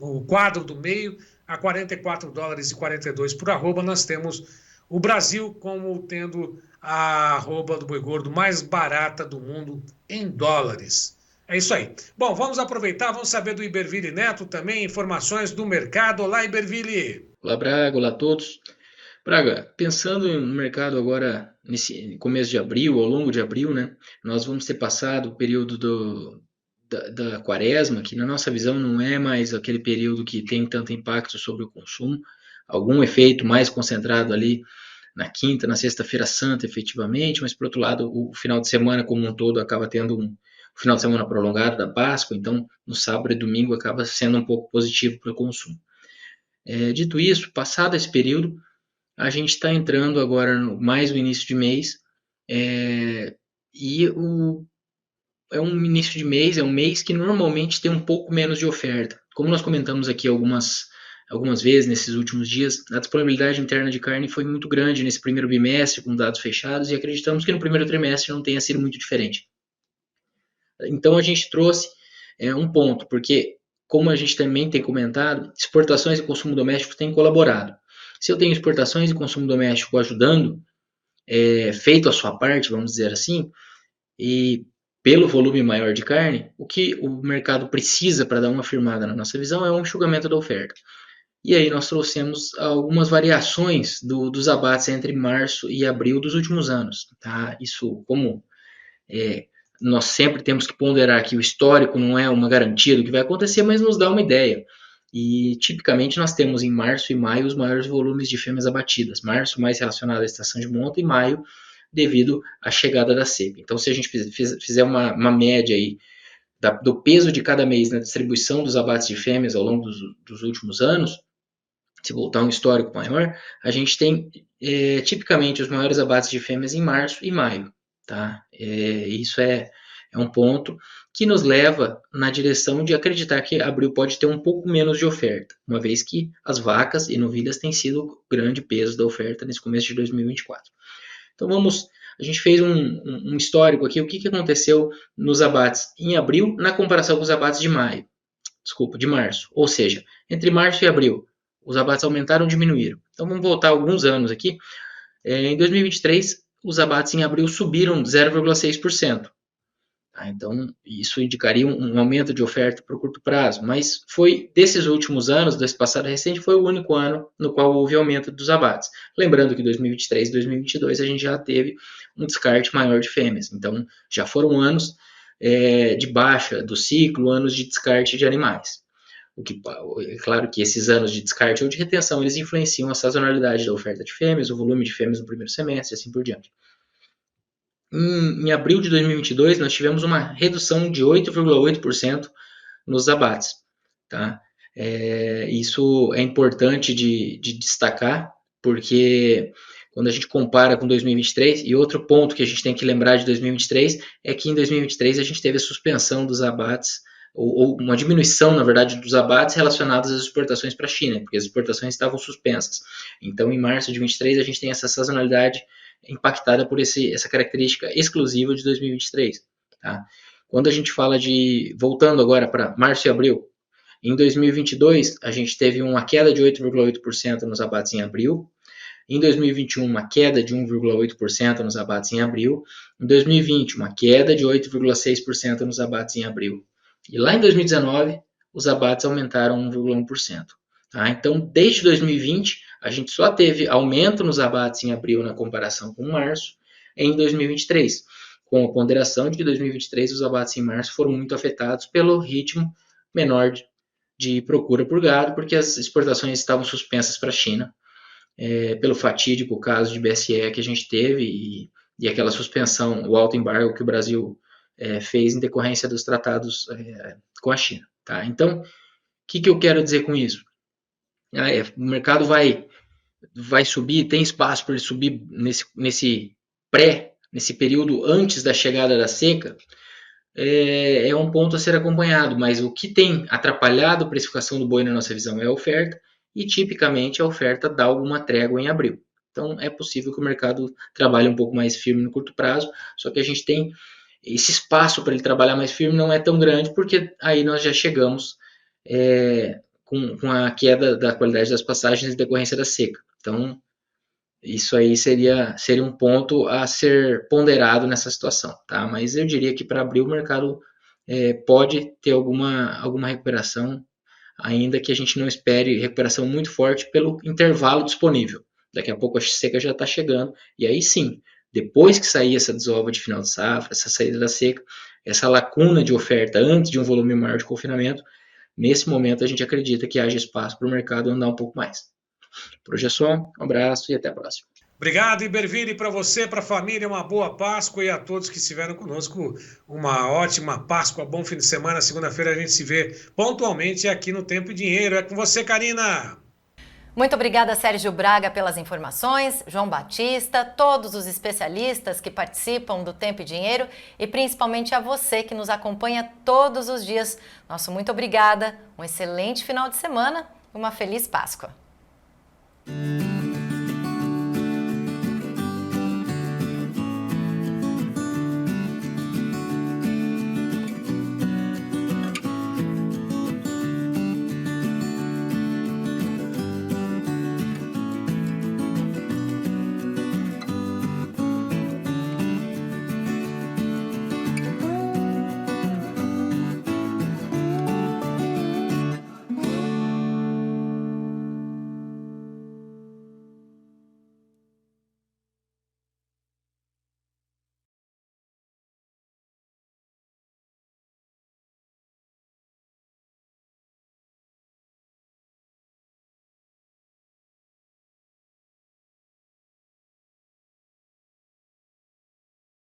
no quadro do meio, a $44,42 por arroba, nós temos o Brasil como tendo a arroba do boi gordo mais barata do mundo em dólares. É isso aí. Bom, vamos aproveitar, vamos saber do Iberville Neto também, informações do mercado. Olá, Iberville. Olá, Braga, olá a todos. Braga, pensando no mercado agora, nesse começo de abril, ao longo de abril, né, nós vamos ter passado o período da quaresma, que na nossa visão não é mais aquele período que tem tanto impacto sobre o consumo, algum efeito mais concentrado ali na quinta, na sexta-feira santa, efetivamente, mas por outro lado, o final de semana como um todo acaba tendo um final de semana prolongado da Páscoa, então no sábado e domingo acaba sendo um pouco positivo para o consumo. Dito isso, passado esse período, a gente está entrando agora mais no início de mês, e é um início de mês, é um mês que normalmente tem um pouco menos de oferta. Como nós comentamos aqui algumas vezes nesses últimos dias, a disponibilidade interna de carne foi muito grande nesse primeiro bimestre, com dados fechados, e acreditamos que no primeiro trimestre não tenha sido muito diferente. Então a gente trouxe um ponto, porque como a gente também tem comentado, exportações e consumo doméstico têm colaborado. Se eu tenho exportações e consumo doméstico ajudando, feito a sua parte, vamos dizer assim, e pelo volume maior de carne, o que o mercado precisa para dar uma firmada na nossa visão é um enxugamento da oferta. E aí nós trouxemos algumas variações dos abates entre março e abril dos últimos anos. Tá? Isso, como nós sempre temos que ponderar que o histórico não é uma garantia do que vai acontecer, mas nos dá uma ideia. E tipicamente nós temos em março e maio os maiores volumes de fêmeas abatidas. Março mais relacionado à estação de monta e maio devido à chegada da seca. Então, se a gente fizer uma média aí do peso de cada mês na distribuição dos abates de fêmeas ao longo dos últimos anos, se voltar um histórico maior, a gente tem tipicamente os maiores abates de fêmeas em março e maio. Tá? Isso é um ponto que nos leva na direção de acreditar que abril pode ter um pouco menos de oferta, uma vez que as vacas e novilhas têm sido o grande peso da oferta nesse começo de 2024. Então a gente fez um histórico aqui, o que aconteceu nos abates em abril na comparação com os abates de março. Ou seja, entre março e abril, os abates aumentaram ou diminuíram. Então vamos voltar alguns anos aqui. Em 2023, os abates em abril subiram 0,6%. Então, isso indicaria um aumento de oferta para o curto prazo, mas foi desses últimos anos, desse passado recente, foi o único ano no qual houve aumento dos abates. Lembrando que em 2023 e 2022 a gente já teve um descarte maior de fêmeas, então já foram anos de baixa do ciclo, anos de descarte de animais. É claro que esses anos de descarte ou de retenção, eles influenciam a sazonalidade da oferta de fêmeas, o volume de fêmeas no primeiro semestre e assim por diante. Em abril de 2022, nós tivemos uma redução de 8,8% nos abates. Tá? Isso é importante de destacar, porque quando a gente compara com 2023, e outro ponto que a gente tem que lembrar de 2023 é que em 2023 a gente teve a suspensão dos abates, ou uma diminuição, na verdade, dos abates relacionados às exportações para a China, porque as exportações estavam suspensas. Então, em março de 2023, a gente tem essa sazonalidade impactada por essa característica exclusiva de 2023. Tá? Quando a gente fala voltando agora para março e abril, em 2022 a gente teve uma queda de 8,8% nos abates em abril, em 2021 uma queda de 1,8% nos abates em abril, em 2020 uma queda de 8,6% nos abates em abril, e lá em 2019 os abates aumentaram 1,1%. Tá? Então, desde 2020, a gente só teve aumento nos abates em abril na comparação com março em 2023, com a ponderação de que em 2023 os abates em março foram muito afetados pelo ritmo menor de procura por gado, porque as exportações estavam suspensas para a China, pelo fatídico caso de BSE que a gente teve e aquela suspensão, o alto embargo que o Brasil fez em decorrência dos tratados com a China. Tá? Então, o que eu quero dizer com isso? O mercado vai subir, tem espaço para ele subir nesse período antes da chegada da seca, é um ponto a ser acompanhado, mas o que tem atrapalhado a precificação do boi na nossa visão é a oferta, e tipicamente a oferta dá alguma trégua em abril. Então é possível que o mercado trabalhe um pouco mais firme no curto prazo, só que a gente tem esse espaço para ele trabalhar mais firme não é tão grande, porque aí nós já chegamos com a queda da qualidade das passagens em decorrência da seca. Então, isso aí seria um ponto a ser ponderado nessa situação. Tá? Mas eu diria que para abril o mercado pode ter alguma recuperação, ainda que a gente não espere recuperação muito forte pelo intervalo disponível. Daqui a pouco a seca já está chegando, e aí sim, depois que sair essa desova de final de safra, essa saída da seca, essa lacuna de oferta antes de um volume maior de confinamento, nesse momento a gente acredita que haja espaço para o mercado andar um pouco mais. Por hoje é só, um abraço e até a próxima. Obrigado, Iberville, para você, para a família, uma boa Páscoa, e a todos que estiveram conosco, uma ótima Páscoa, bom fim de semana. Segunda-feira a gente se vê pontualmente aqui no Tempo e Dinheiro. É com você, Karina. Muito obrigada, Sérgio Braga, pelas informações, João Batista, todos os especialistas que participam do Tempo e Dinheiro e principalmente a você que nos acompanha todos os dias. Nosso muito obrigada, um excelente final de semana e uma feliz Páscoa.